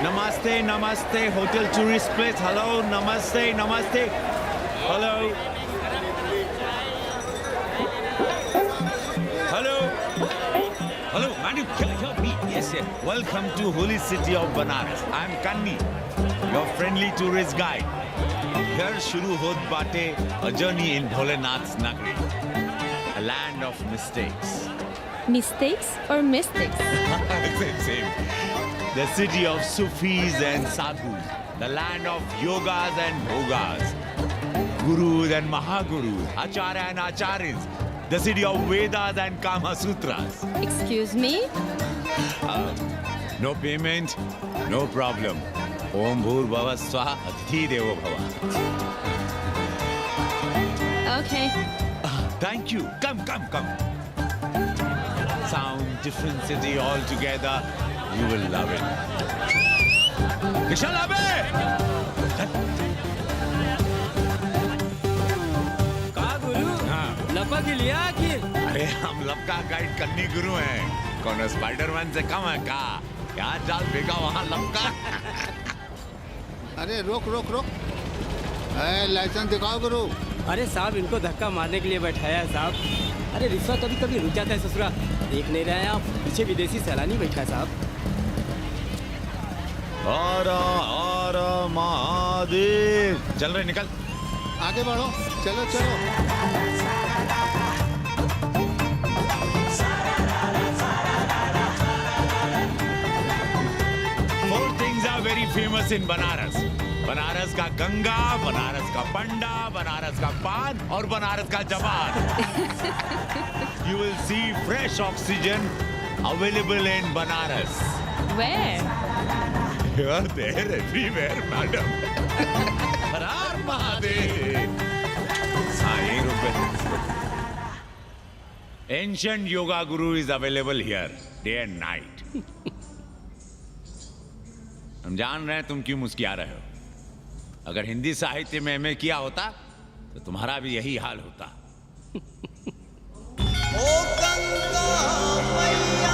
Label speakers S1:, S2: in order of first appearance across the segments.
S1: Namaste, namaste, hotel tourist place. Hello, namaste, namaste. Hello. Hello. Hello, madam, can I help me? Yes, yes. Welcome to holy city of Banaras. I am Kanni, your friendly tourist guide. Here shuru hot bate a journey in Bholenath's Nagari, a land of mistakes.
S2: Mistakes or mystics?
S1: Same. The city of Sufis and Sadhus, the land of yogas and bhogas, gurus and mahagurus, acharya and acharyas, the city of Vedas and Kama Sutras.
S2: Excuse me?
S1: No payment, no problem. Om Bhur Bhava Swaha Atithi Devo Bhava.
S2: Okay.
S1: Thank you. Come. Sound, different city altogether. You will love it. Vishal Abe!
S3: का गुरु लपक लिया कि
S1: अरे हम लपका guide कन्नी गुरु हैं। कौन स्पाइडरमैन से कम है का? यहाँ जाल फेंका वहाँ लपका।
S4: अरे रोक लाइसेंस दिखाओ गुरु।
S3: अरे साहब इनको धक्का मारने के लिए बैठाया है साहब। अरे रिश्वत कभी कभी रुक जाता है ससुरा। देख नहीं रहे हैं आप, पीछे विदेशी सैलानी बैठा है साहब।
S1: हर हर महादेव। चल रहे निकल।
S4: आगे बढ़ो, चलो।
S1: Four things are very famous in Banaras. Banaras का गंगा, बनारस का पंडा, बनारस का पान और बनारस का जवान. You will see fresh oxygen available in Banaras.
S2: Where?
S1: You are there everywhere, madam. हर हर महादेव. हाँ, यहीं रुक गए. Ancient yoga guru is available here, day and night. हम जान रहे हैं तुम क्यों मुस्कुरा रहे हो. अगर हिंदी साहित्य में एमए किया होता तो तुम्हारा भी यही हाल होता. ओ गंगा मैया.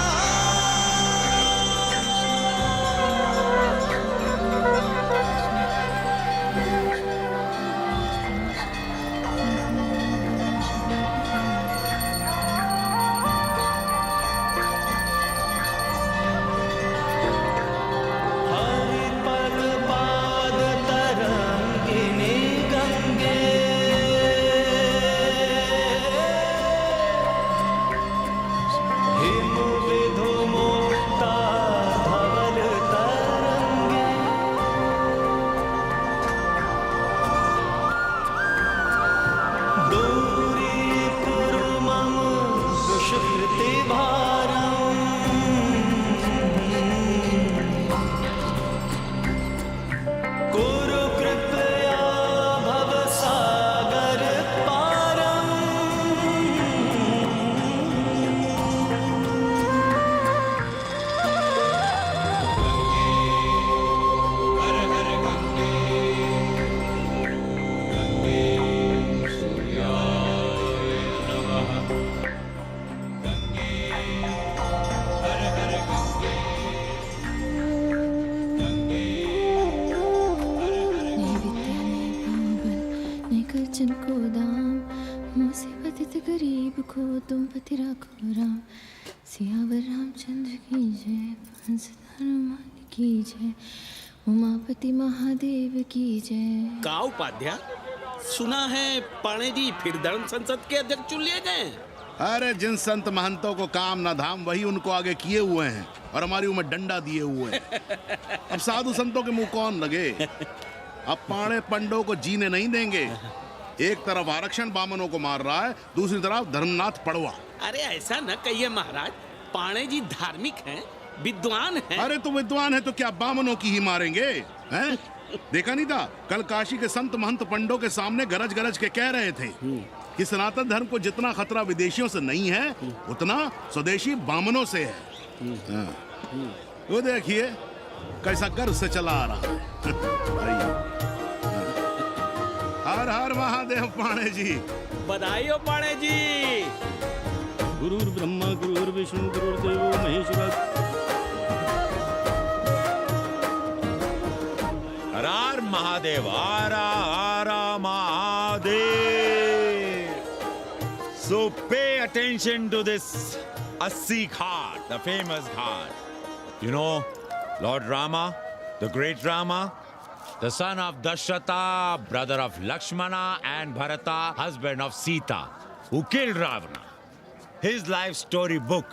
S5: जिनको दाम मुसीबत गरीब को तुम पति रखो राम. सियावर रामचंद्र की जय, हंस हनुमान की जय, उमापति महादेव की जय.
S6: का उपाध्याय, सुना है पाणे जी फिर धर्म संसद के अध्यक्ष चुन लिए गए.
S4: अरे जिन संत महंतों को काम न धाम वही उनको आगे किए हुए हैं और हमारी उम्र डंडा दिए हुए हैं. अब साधु संतों के मुंह कौन लगे. अब पाणे पंडों को जीने नहीं देंगे. एक तरफ आरक्षण बामनों को मार रहा है, दूसरी तरफ धर्मनाथ पड़वा.
S6: अरे ऐसा न कहिए महाराज, पाणे जी धार्मिक हैं, विद्वान हैं.
S4: अरे तो विद्वान है तो क्या बामनों की ही मारेंगे हैं? देखा नहीं था कल काशी के संत महंत पंडों के सामने गरज गरज के कह रहे थे कि सनातन धर्म को जितना खतरा विदेशियों से नहीं है उतना स्वदेशी बामनों से है. वो देखिए कैसा गर्व से चला आ रहा है. हर हर महादेव पाणे जी.
S6: बधाई हो पाणे जी.
S7: गुरुर् ब्रह्मा गुरुर्विष्णु गुरुर्देवो Maheshwar.
S1: Mahadev, Ara Ara Mahadev. So pay attention to this Assi Ghat, the famous ghat. You know, Lord Rama, the great Rama, the son of Dashrata, brother of Lakshmana, and Bharata, husband of Sita, who killed Ravana. His life story book,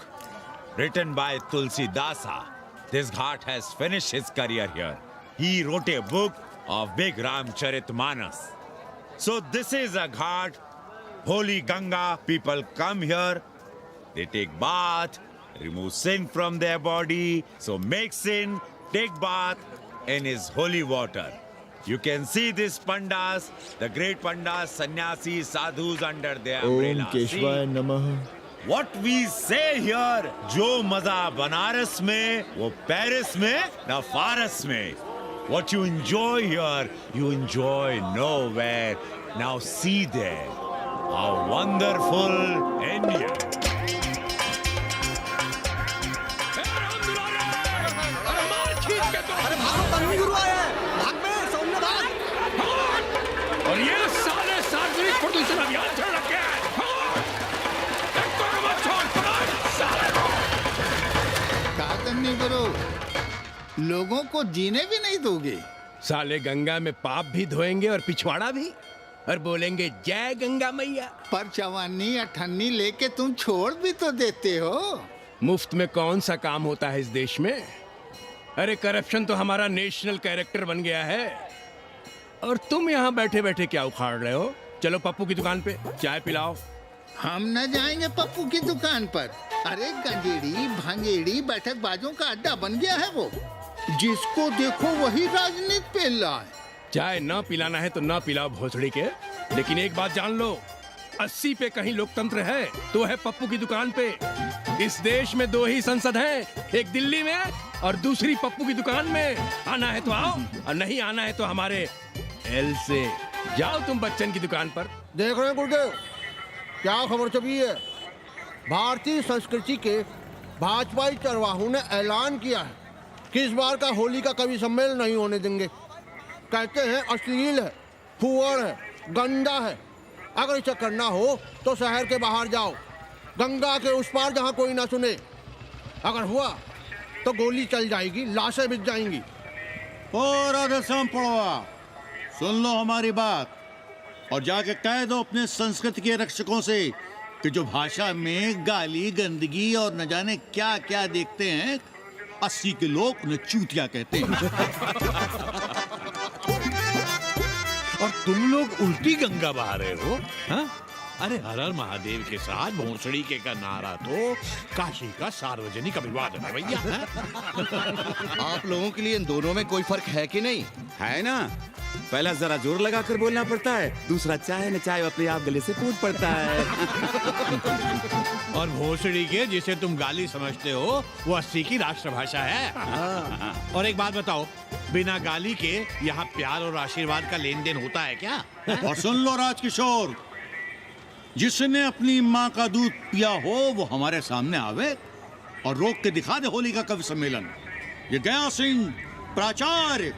S1: written by Tulsi Dasa. This ghat has finished his career here. He wrote a book of big Ramcharitmanas. So this is a ghat, holy Ganga. People come here, they take bath, remove sin from their body. So make sin, take bath in his holy water. You can see these pandas, the great pandas, sannyasis, sadhus under their umbrella. See?
S8: नमः।
S1: What we say here, जो मजा बनारस में, वो Paris में, ना फारस में. What you enjoy here, you enjoy nowhere. Now see there, how wonderful India.
S7: और ये साले सार्वजनिक प्रदूषण अभियान चल रखे हैं।
S9: नहीं करो, लोगों को जीने भी नहीं दोगे।
S7: साले गंगा में पाप भी धोएंगे और पिछवाड़ा भी, और बोलेंगे जय गंगा मैया।
S9: पर चवानी अठन्नी लेके तुम छोड़ भी तो देते हो।
S7: मुफ्त में कौन सा काम होता है इस देश में? अरे करप्शन तो हमारा नेशनल कैरेक्टर बन गया है। और तुम यहाँ बैठे बैठे क्या उखाड़ रहे हो? चलो पप्पू की दुकान पे चाय पिलाओ।
S9: हम न जाएंगे पप्पू की दुकान पर। अरे गंजेड़ी भांगेड़ी बैठक बाजों का अड्डा बन गया है वो। जिसको देखो वही राजनीति पेल रहा है।
S7: चाय न पिलाना है तो न पिलाओ भोसड़ी के, लेकिन एक बात जान लो, 80 पे कहीं लोकतंत्र है तो है पप्पू की दुकान पे। इस देश में 2 ही संसद हैं, एक दिल्ली में और दूसरी पप्पू की दुकान में। आना है तो आओ और नहीं आना है तो हमारे एल से जाओ तुम बच्चन की दुकान पर।
S10: देख रहे हैं गुरुदेव, क्या खबर छपी है? भारतीय संस्कृति के भाजपाई चरवाहों ने ऐलान किया है कि इस बार का होली का कवि सम्मेलन नहीं होने देंगे। कहते हैं अश्लील है, फुहड़ है, गंदा है। अगर इसे करना हो तो शहर के बाहर जाओ, गंगा के उस पार जहाँ कोई ना सुने। अगर हुआ तो गोली चल जाएगी, लाशें बिक जाएंगी।
S11: और राधेश्याम पड़वा, सुन लो हमारी बात और जाके कह दो अपने संस्कृति के रक्षकों से कि जो भाषा में गाली गंदगी और न जाने क्या क्या देखते हैं, 80 के लोग उन्हें चूतिया कहते हैं।
S6: और तुम लोग उल्टी गंगा बहा रहे हो, हाँ? अरे हर हर महादेव के साथ भोंसड़ी के का नारा तो काशी का सार्वजनिक अभिवादन है भैया।
S8: आप लोगों के लिए इन दोनों में कोई फर्क है कि नहीं?
S12: है ना, पहला जरा जोर लगाकर बोलना पड़ता है, दूसरा चाहे न चाहे अपने आप गले से कूद पड़ता है।
S6: और भोसड़ी के जिसे तुम गाली समझते हो वो 80 की राष्ट्रभाषा है। और एक बात बताओ, बिना गाली के यहाँ प्यार और आशीर्वाद का लेन देन होता है क्या?
S11: और सुन लो राजकिशोर, जिसने अपनी माँ का दूध पिया हो वो हमारे सामने आवे और रोक के दिखा दे होली का कवि सम्मेलन। ये गया सिंह प्राचार्य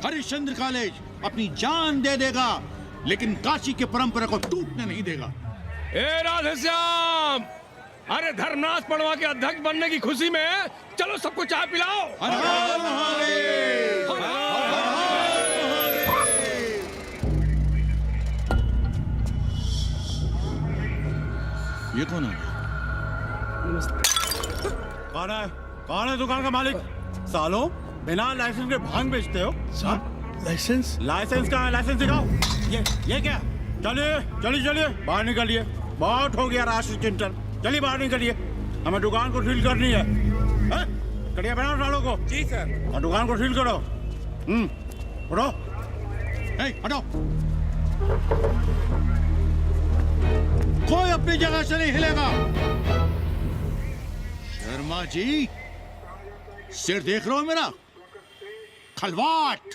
S11: हरिश्चंद्र कॉलेज अपनी जान दे देगा, लेकिन काशी के परंपरा को टूटने नहीं देगा।
S7: ए राधेश्याम, अरे धर्मनाथ पड़वा के अध्यक्ष बनने की खुशी में चलो सबको चाय पिलाओ।
S11: ये कौन है?
S10: कौन है दुकान का मालिक? सालों बिना लाइसेंस के भांग बेचते हो? लाइसेंस? लाइसेंस कहाँ है? लाइसेंस दिखाओ। ये क्या? चलिए बाहर निकलिए। बहुत हो गया राष्ट्रीय चिंतन। चलिए बाहर निकलिए, हमें दुकान को सील करनी है। कड़िया बनाओ सालों को। जी सर। और दुकान को सील करो। उठो, हटो।
S11: कोई अपनी जगह से नहीं हिलेगा। शर्मा जी, सिर देख रहे हो मेरा? खलवाट,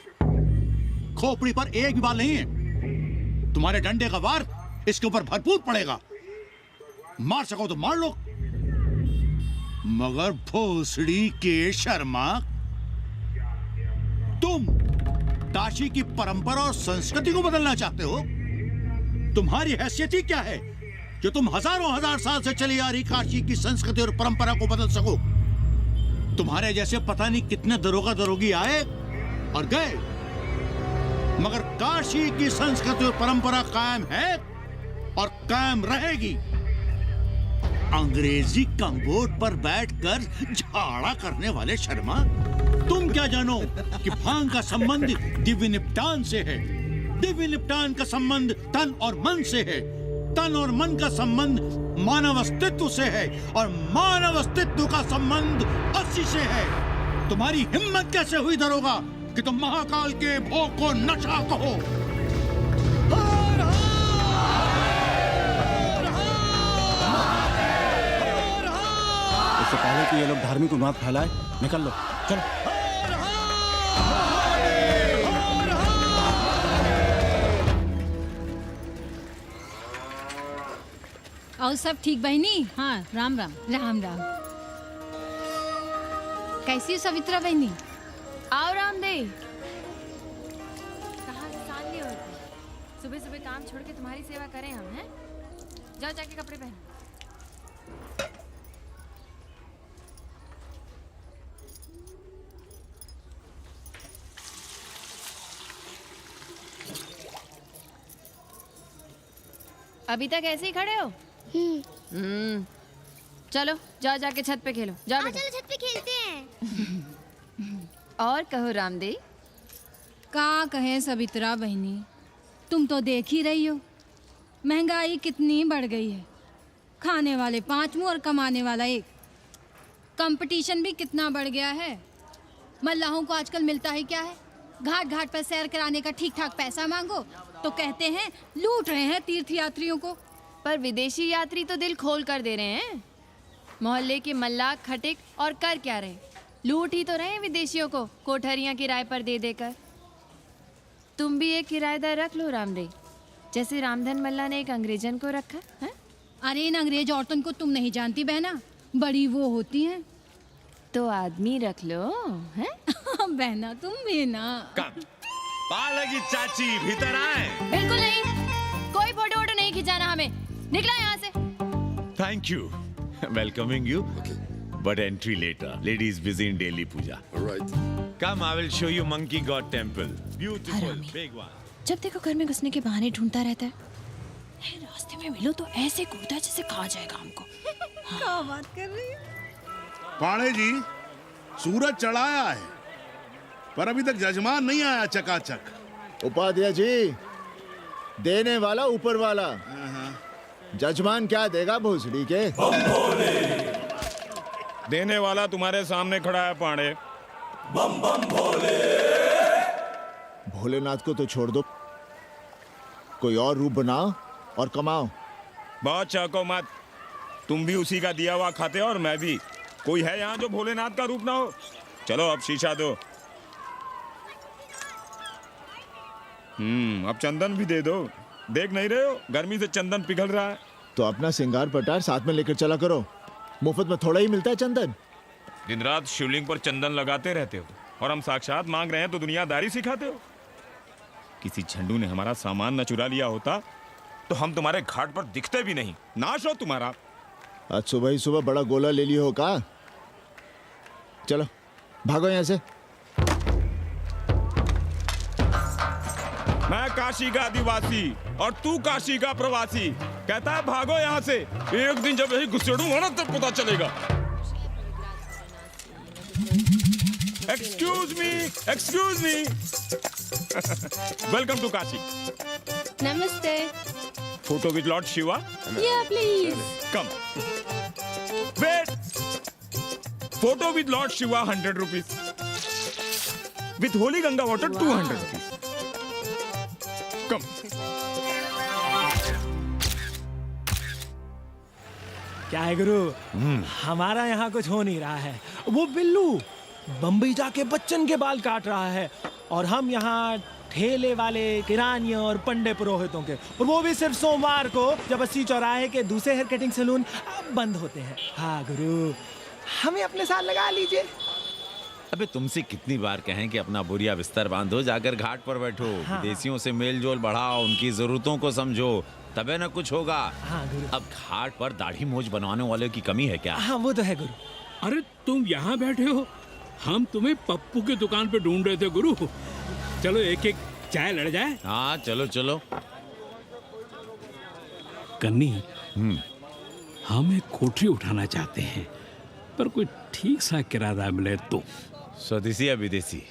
S11: खोपड़ी पर एक भी बाल नहीं है। तुम्हारे डंडे का वार इसके ऊपर भरपूर पड़ेगा। मार सको तो मार लो, मगर भोसड़ी के शर्मा, तुम काशी की परंपरा और संस्कृति को बदलना चाहते हो? तुम्हारी हैसियत ही क्या है जो तुम हजारों हजार साल से चली आ रही काशी की संस्कृति और परंपरा को बदल सको? तुम्हारे जैसे पता नहीं कितने दरोगा दरोगी आए और गए, मगर काशी की संस्कृति और परंपरा कायम है और कायम रहेगी। अंग्रेजी कम्बोर्ड पर बैठकर झाड़ा करने वाले शर्मा, तुम क्या जानो कि भांग का संबंध दिव्य निपटान से है, दिव्य निपटान का संबंध तन और मन से है, तन और मन का संबंध मानव अस्तित्व से है और मानव अस्तित्व का संबंध अस्सी से है। तुम्हारी हिम्मत कैसे हुई दरोगा कि तुम महाकाल के भोग को नशा कहो?
S13: इससे पहले कि ये लोग धार्मिक उन्माद फैलाए, निकल लो, चलो।
S14: और सब ठीक बहनी? हाँ, राम राम। राम राम। कैसी हो सवित्रा बहनी?
S5: आओ रामदेव। कहाँ से साल लिए होते? सुबह सुबह काम छोड़ के तुम्हारी सेवा करें हम, हैं? जाओ जाके कपड़े पहनो। अभी तक ऐसे ही खड़े हो? चलो जाओ जाके छत पे खेलो। जाओ बेटा।
S15: चलो छत पे खेलते हैं।
S5: और कहो रामदेव।
S14: का कहे सवित्रा बहनी, तुम तो देख ही रही हो महंगाई कितनी बढ़ गई है। खाने वाले 5 मुंह और कमाने वाला 1। कंपटीशन भी कितना बढ़ गया है। मल्लाहों को आजकल मिलता ही क्या है? घाट घाट पर सैर कराने का ठीक ठाक पैसा मांगो तो कहते हैं लूट रहे हैं तीर्थ यात्रियों को।
S5: पर विदेशी यात्री तो दिल खोल कर दे रहे हैं। मोहल्ले के मल्लाह खटिक और कर क्या रहे? लूट ही तो रहे हैं विदेशियों को कोठरियां किराए पर दे देकर। तुम भी एक किराएदार रख लो रामदेव, जैसे रामधन मल्ला ने एक अंग्रेजन को रखा है।
S14: अरे इन अंग्रेज औरतों को तुम नहीं जानती बहना, बड़ी वो होती हैं।
S5: तो आदमी रख लो, हैं?
S14: बहना तुम भी ना।
S1: पालगी चाची भीतर आए।
S5: बिल्कुल नहीं, कोई फोटो वोटो नहीं खिंचाना हमें। निकला यहाँ से।
S1: Thank you. Welcoming you. But entry later. Ladies busy in daily puja.
S16: All right.
S1: Come, I will show you Monkey God Temple. Beautiful, big one.
S5: जब देखो घर में घुसने के बहाने ढूंढता रहता है। रास्ते में मिलो तो ऐसे कूदता है जैसे खा जाएगा हमको।
S14: क्या बात कर रही है?
S4: पाणे जी, सूरज चढ़ाया है पर अभी तक जजमान नहीं आया चकाचक।
S13: उपाध्याय जी, देने वाला ऊपर वाला, जजमान क्या देगा भोसड़ी के?
S17: देने वाला तुम्हारे सामने खड़ा है पांडे।
S13: बम बम भोले। भोलेनाथ को तो छोड़ दो, कोई और रूप बनाओ और कमाओ।
S17: बहुत चाको मत, तुम भी उसी का दिया हुआ खाते हो और मैं भी। कोई है यहाँ जो भोलेनाथ का रूप ना हो? चलो अब शीशा दो। अब चंदन भी दे दो। देख नहीं रहे हो गर्मी से चंदन पिघल रहा है।
S13: तो अपना सिंगार पटार साथ में लेकर चला करो, मुफ्त में थोड़ा ही मिलता है चंदन।
S17: दिन रात शिवलिंग पर चंदन लगाते रहते हो और हम साक्षात मांग रहे हैं तो दुनियादारी सिखाते हो। किसी झंडू ने हमारा सामान न चुरा लिया होता तो हम तुम्हारे घाट पर दिखते भी नहीं। नाश हो तुम्हारा।
S13: आज सुबह ही सुबह बड़ा गोला ले लियो हो का? चलो भागो यहाँ से।
S17: मैं काशी का आदिवासी और तू काशी का प्रवासी। कहता है भागो यहाँ से। एक दिन जब यही घुसेड़ूंगा ना तब पता चलेगा। Excuse me welcome to Kashi.
S2: नमस्ते।
S17: Photo with lord Shiva?
S2: Yeah, please.
S17: Come wait. Photo with lord Shiva 100 rupees, with holy Ganga water 200 rupees. Come.
S18: क्या है गुरु, हमारा यहाँ कुछ हो नहीं रहा है। वो बिल्लू बम्बई जाके बच्चन के बाल काट रहा है और हम यहाँ ठेले वाले किरानियों और पंडे पुरोहितों के, और वो भी सिर्फ सोमवार को जब 80 चौराहे के दूसरे हेयर कटिंग सैलून बंद होते हैं। हाँ गुरु, हमें अपने साथ लगा लीजिए।
S1: अबे तुमसे कितनी बार कहें कि अपना बोरिया बिस्तर बांधो, जाकर घाट पर बैठो, विदेशियों से मेल जोल बढ़ाओ, उनकी जरूरतों को समझो, तबे ना कुछ होगा।
S18: हाँ गुरु।
S1: अब घाट पर दाढ़ी मूछ बनवाने वाले की कमी है क्या?
S18: हाँ वो तो है गुरु।
S7: अरे तुम यहाँ बैठे हो, हम तुम्हें पप्पू की दुकान पे ढूंढ रहे थे गुरु। चलो एक एक चाय लड़ जाए।
S1: हाँ चलो चलो।
S7: कन्नी, हम एक कोठरी उठाना चाहते हैं, पर कोई ठीक सा किराया मिले तो।
S1: स्वदेशी या विदेशी?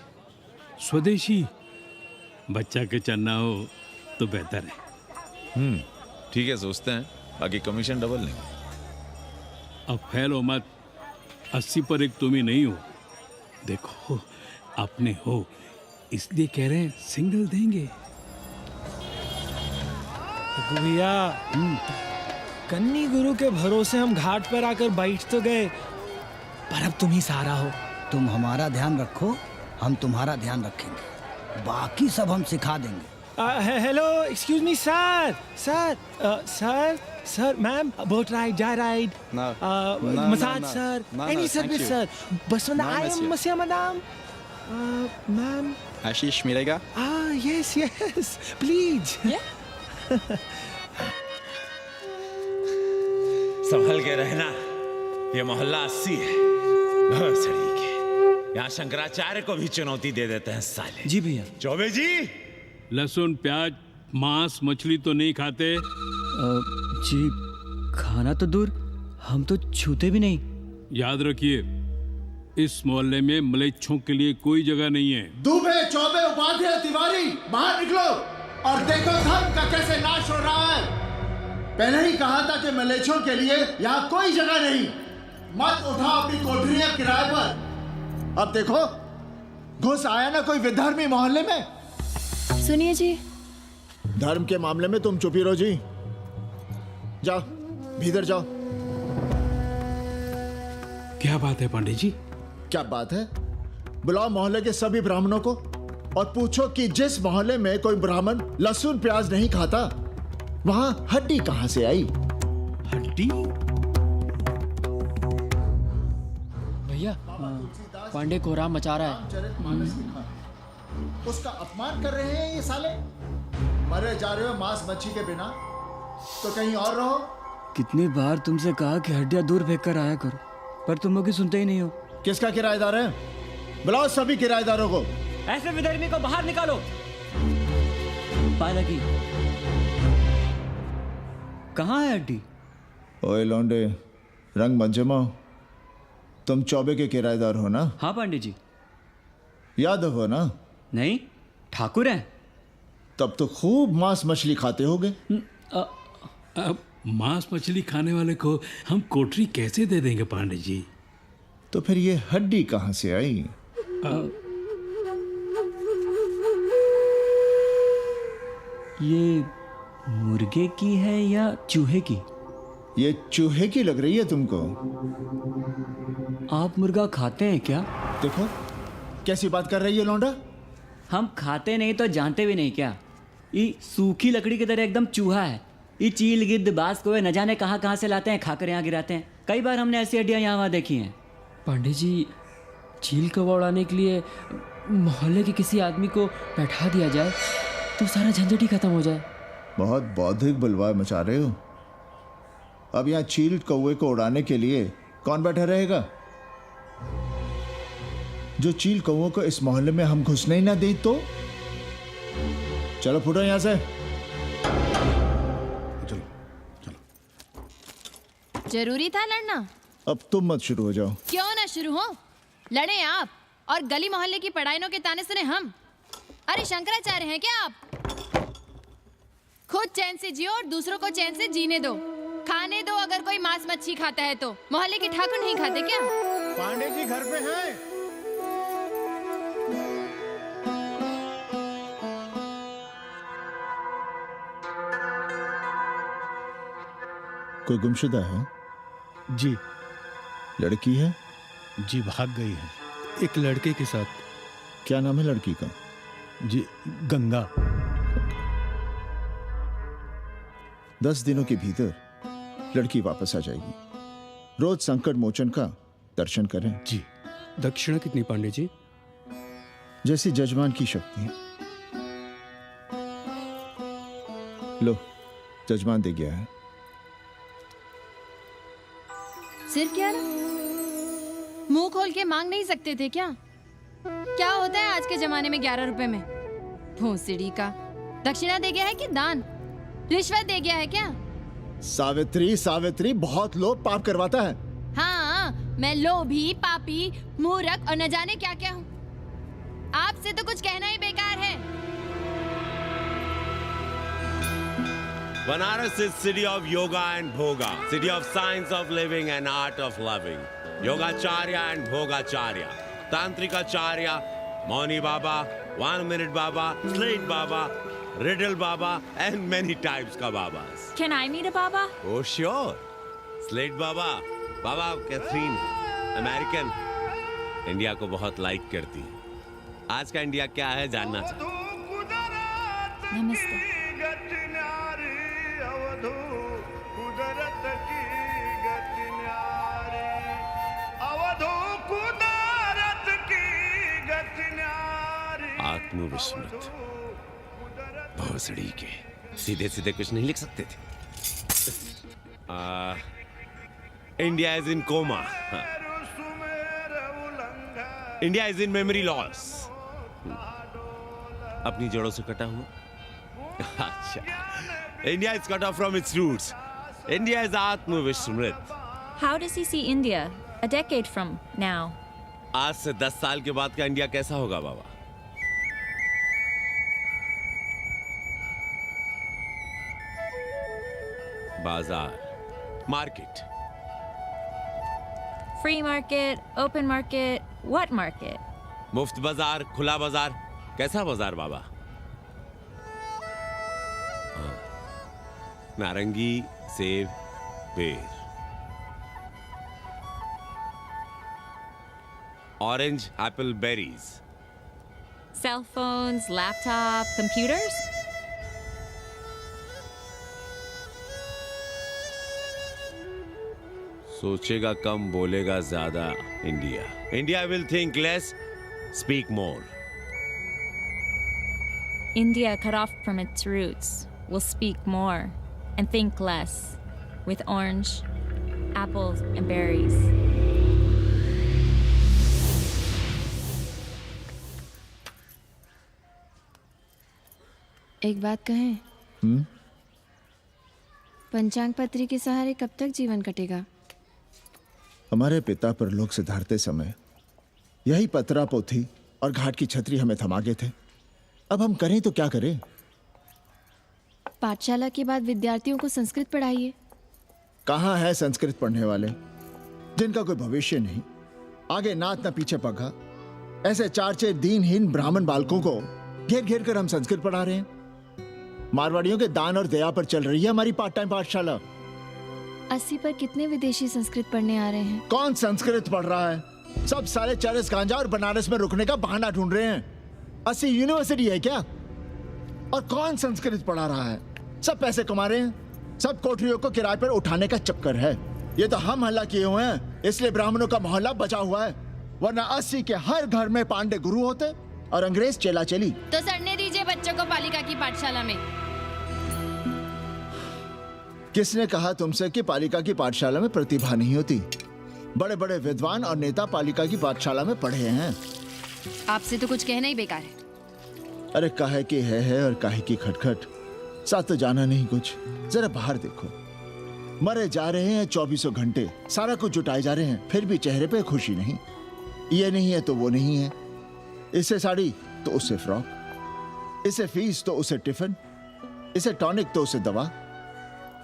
S7: स्वदेशी, बच्चा के चन्ना हो तो बेहतर है।
S1: ठीक है, सोचते हैं, बाकी कमीशन डबल लेंगे।
S7: अब फैलो मत, 80 पर एक तुम ही नहीं हो। देखो अपने हो, इसलिए कह रहे हैं सिंगल देंगे।
S18: भैया कन्नी गुरु के भरोसे हम घाट पर आकर बैठ तो गए, पर अब तुम ही सहारा हो।
S16: तुम हमारा ध्यान रखो, हम तुम्हारा ध्यान रखेंगे, बाकी सब हम सिखा देंगे।
S18: Hello, excuse me sir, sir, ma'am, boat ride, joy ride, massage sir, any service sir, बस आई एम मसिया मैडम, मैम।
S19: आशीष मिलेगा?
S18: Yes, please.
S1: संभल के रहना, ये मोहल्ला 80 है, भोसड़ी के। यहाँ शंकराचार्य को भी चुनौती दे देते हैं साले।
S18: जी भैया।
S1: चौबे जी,
S7: लहसुन, प्याज, मांस, मछली तो नहीं खाते?
S20: जी खाना तो दूर, हम तो छूते भी नहीं।
S7: याद रखिए, इस मोहल्ले में मलेच्छों के लिए कोई जगह नहीं है।
S10: दुबे, चौबे, उपाध्याय, तिवारी, बाहर निकलो और देखो धर्म का कैसे नाश हो रहा है। पहले ही कहा था कि मलेच्छों के लिए यहाँ कोई जगह नहीं। मत उठाओ अपनी कोठरियां किराए पर। अब देखो, घुस आया ना कोई विधर्मी मोहल्ले में।
S5: सुनिए जी,
S13: धर्म के मामले में तुम चुप ही रहो जी। जाओ, भीतर जाओ।
S7: क्या बात है पंडित जी?
S13: क्या बात है? बुलाओ मोहल्ले के सभी ब्राह्मणों को और पूछो कि जिस मोहल्ले में कोई ब्राह्मण लहसुन प्याज नहीं खाता, वहां हड्डी कहां से आई?
S7: हड्डी?
S20: भैया, पांडे कोहराम मचा रहा है।
S13: उसका अपमान कर रहे हैं ये साले। मरे जा रहे हो मांस मच्छी के बिना, तो कहीं और रहो।
S20: कितनी बार तुमसे कहा कि हड्डियां दूर फेंक कर आया करो, पर तुम लोग सुनते ही नहीं हो।
S13: किसका किराएदार है? बुलाओ सभी किराएदारों को।
S20: ऐसे विधर्मी को बाहर निकालो। पालकी, कहाँ है हड्डी?
S13: ओए लौंडे, रंग मत जमाओ। तुम चौबे के किराएदार हो ना?
S20: हाँ पंडित जी।
S13: यादव हो ना?
S20: नहीं, ठाकुर हैं।
S13: तब तो खूब मांस मछली खाते होगे।
S7: अब मांस मछली खाने वाले को हम कोठरी कैसे दे देंगे पांडे जी?
S13: तो फिर ये हड्डी कहां से आई?
S20: ये मुर्गे की है या चूहे की?
S13: ये चूहे की लग रही है तुमको।
S20: आप मुर्गा खाते हैं क्या?
S13: देखो कैसी बात कर रही है लौंडा।
S20: हम खाते नहीं तो जानते भी नहीं क्या? ये सूखी लकड़ी की तरह एकदम चूहा है। ये चील, गिद्ध, बाज, कोए न जाने कहाँ से लाते हैं, खाकर यहाँ गिराते हैं। कई बार हमने ऐसी हड्डियाँ यहाँ वहाँ देखी हैं।
S21: पांडे जी, चील कौवा उड़ाने के लिए मोहल्ले के किसी आदमी को बैठा दिया जाए तो सारा झंझट ही खत्म हो जाए।
S13: बहुत बौद्धिक बलवा मचा रहे हो। अब यहाँ चील कौवे को उड़ाने के लिए कौन बैठा रहेगा? जो चील कौवों को इस मोहल्ले में हम घुसने ही ना दें तो? चलो फुटो यहाँ से।
S14: जरूरी था लड़ना?
S13: अब तुम मत शुरू हो जाओ।
S14: क्यों ना शुरू हो? लड़े आप और गली मोहल्ले की पढ़ाइयों के ताने सुने हम। अरे शंकराचार्य हैं क्या आप? खुद चैन से जियो और दूसरों को चैन से जीने दो। खाने दो अगर कोई मांस मच्छी खाता है तो। मोहल्ले के ठाकुर नहीं खाते क्या?
S10: पांडे जी घर पे हैं? कोई गुमशुदा है?
S22: जी।
S13: लड़की है?
S22: जी भाग गई है एक लड़के के साथ।
S13: क्या नाम है लड़की का?
S22: जी गंगा।
S13: 10 दिनों के भीतर लड़की वापस आ जाएगी। रोज संकट मोचन का दर्शन करें।
S22: जी। दक्षिणा कितनी पांडे जी?
S13: जैसी जजमान की शक्ति। लो, जजमान दे गया है।
S14: सिर क्या रहा? मुंह खोल के मांग नहीं सकते थे क्या? क्या होता है आज के जमाने में 11 रुपए में? भोसड़ी का दक्षिणा दे गया है कि दान? रिश्वत दे गया है क्या?
S13: सावित्री, सावित्री बहुत लोभ पाप करवाता है।
S14: हाँ, मैं लोभी, पापी, मूर्ख और न जाने क्या क्या हूँ। आपसे तो कुछ कहना ही बेकार है।
S12: Banaras is city of yoga and bhoga, city of science of living and art of loving. Yogacharya and Bhogacharya, Tantrikacharya, Mauni Baba, 1 Minute Baba, Slate Baba, Riddle Baba, and many types ka Babas.
S3: Can I meet a Baba?
S12: Oh sure, Slate Baba, Baba Catherine, American, India को बहुत like करती है। आज का India क्या है जानना चाहती हूँ।
S3: नमस्ते।
S12: आत्मविस्मृत भोसड़ी के सीधे सीधे कुछ नहीं लिख सकते थे। India is in coma. India is in memory loss. अपनी जड़ों से कटा हुआ। अच्छा, India is cut off from its roots. India is आत्मविस्मृत।
S3: How does he see India a decade from now?
S12: आज से 10 साल के बाद का इंडिया कैसा होगा बाबा? बाजार, market.
S3: Free market, open market, what market?
S12: मुफ्त बाजार, खुला बाजार, कैसा बाजार बाबा? हाँ, नारंगी, सेब, बेर। Orange, apple, berries.
S3: Cell phones, laptop, computers?
S12: सोचेगा कम, बोलेगा ज्यादा। India, India will think less, speak more.
S3: India, cut off from its roots, will speak more and think less, with orange, apples, and berries.
S5: एक बात कहें? पंचांग पत्री के सहारे कब तक जीवन कटेगा?
S13: हमारे पिता परलोक से धारते समय यही पतरा पोथी और घाट की छतरी हमें थमा गए थे। अब हम करें तो क्या करें?
S5: पाठशाला के बाद विद्यार्थियों को संस्कृत पढ़ाइए।
S13: कहाँ है संस्कृत पढ़ने वाले जिनका कोई भविष्य नहीं, आगे नात न पीछे पगा। ऐसे 4 दीनहीन ब्राह्मण बालकों को घेर घेर कर हम संस्कृत पढ़ा रहे हैं। मारवाड़ियों के दान और दया पर चल रही है हमारी पार्ट टाइम पाठशाला।
S5: 80 पर कितने विदेशी संस्कृत पढ़ने आ रहे हैं?
S13: कौन संस्कृत पढ़ रहा है? सब सारे चरस गांजा और बनारस में रुकने का बहाना ढूंढ रहे हैं। 80 यूनिवर्सिटी है क्या? और कौन संस्कृत पढ़ा रहा है? सब पैसे कमा रहे हैं। सब कोठरियों को किराए पर उठाने का चक्कर है। ये तो हम हल्ला किए हुए हैं, इसलिए ब्राह्मणों का मोहल्ला बचा हुआ है। वरना 80 के हर घर में पांडे गुरु होते और अंग्रेज चेला चली।
S14: तो सड़ने दीजिए बच्चों को पालिका की पाठशाला में।
S13: किसने कहा तुमसे कि पालिका की पाठशाला में प्रतिभा नहीं होती? बड़े बड़े विद्वान और नेता पालिका की पाठशाला में पढ़े हैं।
S14: आपसे तो कुछ कहना ही बेकार है।
S13: अरे काहे की है और काहे की खटखट, साथ तो जाना नहीं कुछ। जरा बाहर देखो, मरे जा रहे हैं 24 घंटे, सारा कुछ जुटाए जा रहे हैं, फिर भी चेहरे पे खुशी नहीं। ये नहीं है तो वो नहीं है, इसे साड़ी तो उससे फ्रॉक, इसे फीस तो उसे टिफिन, इसे टॉनिक तो उसे दवा।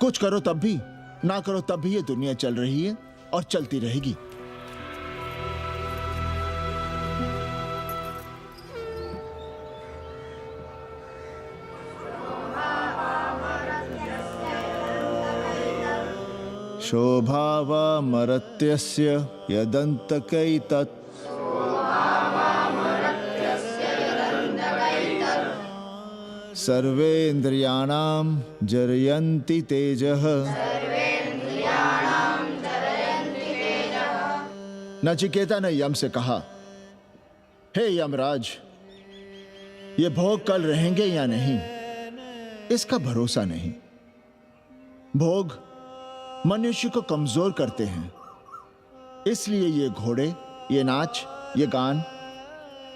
S13: कुछ करो तब भी, ना करो तब भी ये दुनिया चल रही है और चलती रहेगी। शोभावामरत्यस्य यदन्तकैतत् सर्वेन्द्रियाणां जरयन्ति तेजः नचिकेता ने यम से कहा, हे यमराज, ये भोग कल रहेंगे या नहीं इसका भरोसा नहीं। भोग मनुष्य को कमजोर करते हैं, इसलिए ये घोड़े, ये नाच, ये गान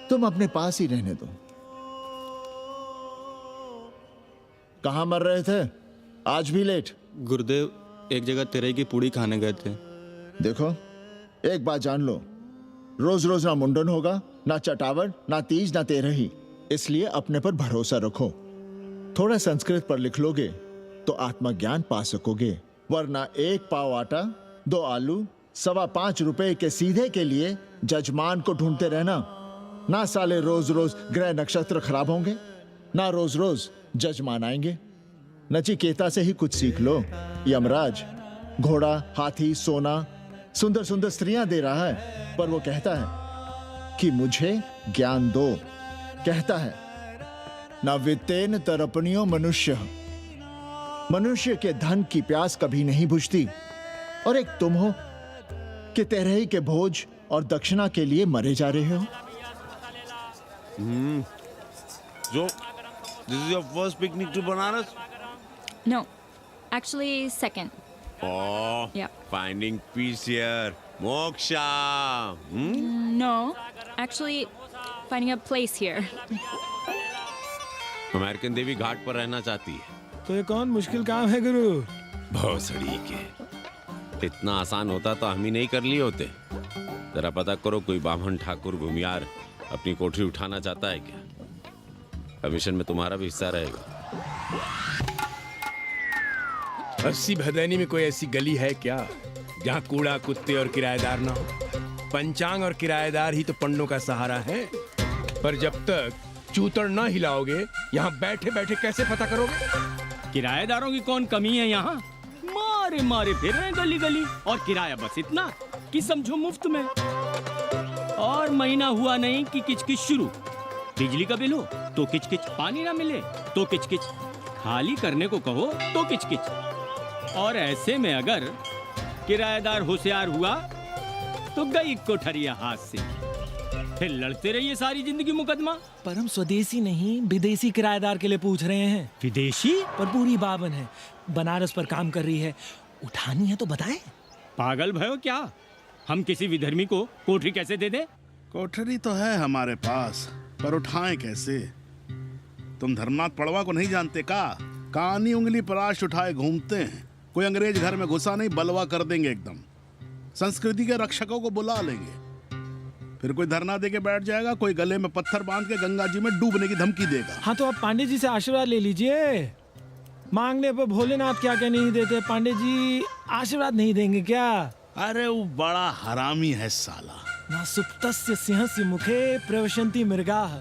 S13: तुम अपने पास ही रहने दो। कहां मर रहे थे? आज भी लेट?
S9: गुरुदेव, एक जगह तेरई की पूड़ी खाने गए थे।
S13: देखो, एक बात जान लो, रोज रोज ना मुंडन होगा, ना चटावट, ना तीज, ना तेरही। इसलिए अपने पर भरोसा रखो। थोड़ा संस्कृत पर लिख लोगे तो आत्मज्ञान पा सकोगे, वरना 1 पाव आटा, 2 आलू, 5.25 रुपए के सीधे के लिए जजमान को ढूंढते रहना। ना साले रोज रोज ग्रह नक्षत्र खराब होंगे, ना रोज रोज जजमान आएंगे। नचिकेता से ही कुछ सीख लो। यमराज घोड़ा, हाथी, सोना, सुंदर सुंदर स्त्रियां दे रहा है, पर वो कहता है कि मुझे ज्ञान दो। कहता है ना वित्तेन तरपनियो मनुष्य, मनुष्य के धन की प्यास कभी नहीं बुझती। और एक तुम हो कि तेरही के भोज और दक्षिणा के लिए मरे जा रहे हो।
S12: So, this is your first picnic to Banaras?
S3: No, actually second.
S12: Oh,
S3: Yeah.
S12: finding peace here. Moksha.
S3: No, actually finding a place here.
S12: American देवी घाट पर रहना चाहती है।
S18: तो ये कौन मुश्किल काम है गुरु?
S12: भौसड़ी के, इतना आसान होता तो हम ही नहीं कर लिए होते। जरा पता करो, कोई बामन ठाकुर घुमियार अपनी कोठरी उठाना चाहता है क्या? कमीशन में तुम्हारा भी हिस्सा रहेगा।
S7: 80 भदैनी में कोई ऐसी गली है क्या जहाँ कूड़ा, कुत्ते और किराएदार ना हो? पंचांग और किराएदार ही तो पंडों का सहारा है। पर जब तक चूतड़ ना हिलाओगे, यहाँ बैठे बैठे कैसे पता करोगे?
S19: किराएदारों की कौन कमी है यहाँ? मारे मारे फिर रहे गली गली, और किराया बस इतना कि समझो मुफ्त में। और महीना हुआ नहीं कि किचकिच शुरू। बिजली का बिल हो तो किचकिच, पानी ना मिले तो किचकिच, खाली करने को कहो तो किचकिच। और ऐसे में अगर किराएदार होशियार हुआ तो गई कोठरिया हाथ से, फिर लड़ते रहिए सारी जिंदगी मुकदमा।
S18: पर हम स्वदेशी नहीं, विदेशी किराएदार के लिए पूछ रहे हैं।
S19: विदेशी?
S18: पर पूरी बावन है, बनारस पर काम कर रही है, उठानी है तो बताएं।
S19: पागल भयो क्या? हम किसी विधर्मी को कोठरी कैसे दे दे?
S4: कोठरी तो है हमारे पास, पर उठाएं कैसे? तुम धर्मनाथ पड़वा को नहीं जानते का? कानी उंगली पराश उठाए घूमते हैं। कोई अंग्रेज घर में घुसा नहीं, बलवा कर देंगे एकदम। संस्कृति के रक्षकों को बुला लेंगे, फिर कोई धरना दे के बैठ जाएगा, कोई गले में पत्थर बांध के गंगा जी में डूबने की धमकी देगा।
S18: हाँ तो आप पांडे जी से आशीर्वाद ले लीजिए। मांगने पर भोलेनाथ क्या क्या नहीं देते। पांडे जी आशीर्वाद नहीं देंगे क्या?
S4: अरे वो बड़ा हरामी है साला।
S18: ना सुप्तस्य सिंहस्य मुखे प्रवशन्ति मृगाः,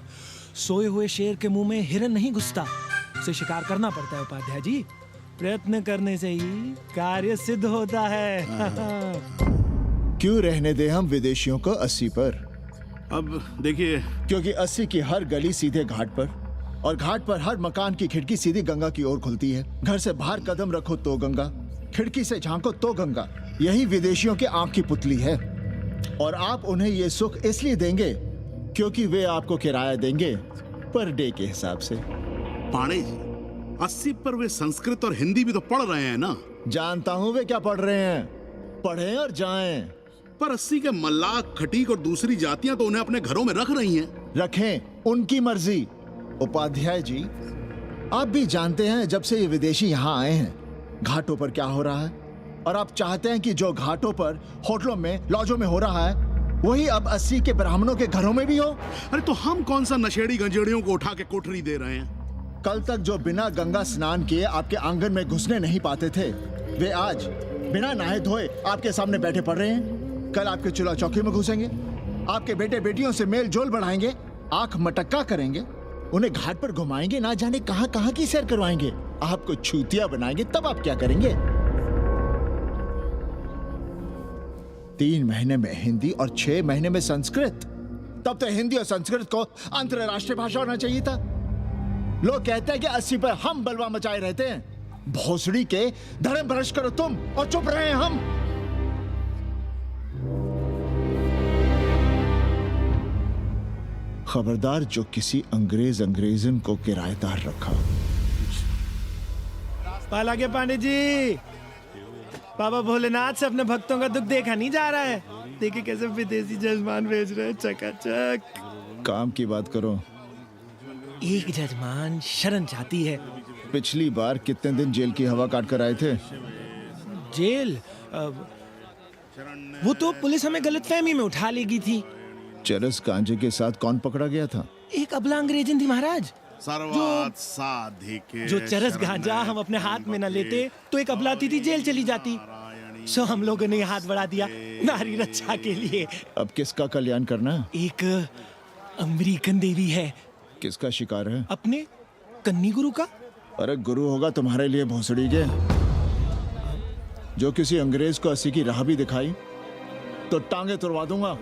S18: सोए हुए शेर के मुंह में हिरन नहीं घुसता। उसे शिकार करना पड़ता है उपाध्याय जी। प्रयत्न करने से ही कार्य सिद्ध होता है।
S13: क्यों रहने दे हम विदेशियों को 80 पर?
S4: अब देखिए,
S13: क्योंकि 80 की हर गली सीधे घाट पर, और घाट पर हर मकान की खिड़की सीधी गंगा की ओर खुलती है। घर से बाहर कदम रखो तो गंगा, खिड़की से झांको तो गंगा। यही विदेशियों के आंख की पुतली है। और आप उन्हें ये सुख इसलिए देंगे क्योंकि वे आपको किराया देंगे पर डे के हिसाब से।
S4: पांडे जी, 80 पर वे संस्कृत और हिंदी भी तो पढ़ रहे हैं ना?
S13: जानता हूँ वे क्या पढ़ रहे हैं, पढ़ें और जाएं।
S4: पर 80 के मल्लाक, खटीक और दूसरी जातियां तो उन्हें अपने घरों में रख रही हैं।
S13: रखें, उनकी मर्जी। उपाध्याय जी, आप भी जानते हैं जब से ये विदेशी यहाँ आए हैं घाटों पर क्या हो रहा है। और आप चाहते हैं कि जो घाटों पर, होटलों में, लॉजों में हो रहा है वही अब 80 के ब्राह्मणों के घरों में भी हो।
S4: अरे तो हम कौन सा नशेड़ी गंजेड़ियों को उठा के कोठरी दे रहे हैं?
S13: कल तक जो बिना गंगा स्नान किए आपके आंगन में घुसने नहीं पाते थे, वे आज बिना नहाए धोए आपके सामने बैठे पड़ रहे हैं। कल आपके चूल्हा चौकी में घुसेंगे, आपके बेटे बेटियों से मेल जोल बढ़ाएंगे, आंख मटक्का करेंगे, उन्हें घाट पर घुमाएंगे, ना जाने कहां कहां की सैर करवाएंगे, आपको छूतिया बनाएंगे। तब आप क्या करेंगे? 3 महीने में हिंदी और 6 महीने में संस्कृत। तब तो हिंदी और संस्कृत को अंतरराष्ट्रीय भाषा होना चाहिए था। लोग कहते हैं कि 80 पर हम बलवा मचाए रहते हैं। भोसड़ी के धर्म भ्रष्ट करो तुम और चुप रहे हम। खबरदार जो किसी अंग्रेजन को किराएदार रखा।
S18: पाला के पांडे जी, बाबा भोलेनाथ से अपने भक्तों का दुख देखा नहीं जा रहा है। देखिए कैसे विदेशी जजमान भेज रहे हैं चकाचक।
S13: काम की बात करो।
S18: एक जजमान शरण चाहती है।
S13: पिछली बार कितने दिन जेल की हवा काट कर आए थे?
S18: जेल वो तो पुलिस हमें गलतफहमी में उठा लेगी थी।
S13: चरस गांजे के साथ कौन पकड़ा गया था?
S18: एक अबला अंग्रेजन थी महाराज।
S4: सर्वात साधिके
S18: जो चरस गांजा हम अपने हाथ में न लेते तो एक अबलाती थी जेल चली जाती। सो हम लोगों ने हाथ बढ़ा दिया नारी रक्षा के लिए।
S13: अब किसका कल्याण करना?
S18: एक अमेरिकन देवी है।
S13: किसका शिकार है?
S18: अपने कन्नी गुरु का।
S13: अरे गुरु होगा तुम्हारे लिए भोसड़ी के। जो किसी अंग्रेज को अस्सी की राह भी दिखाई तो टांगे तुड़वा दूंगा।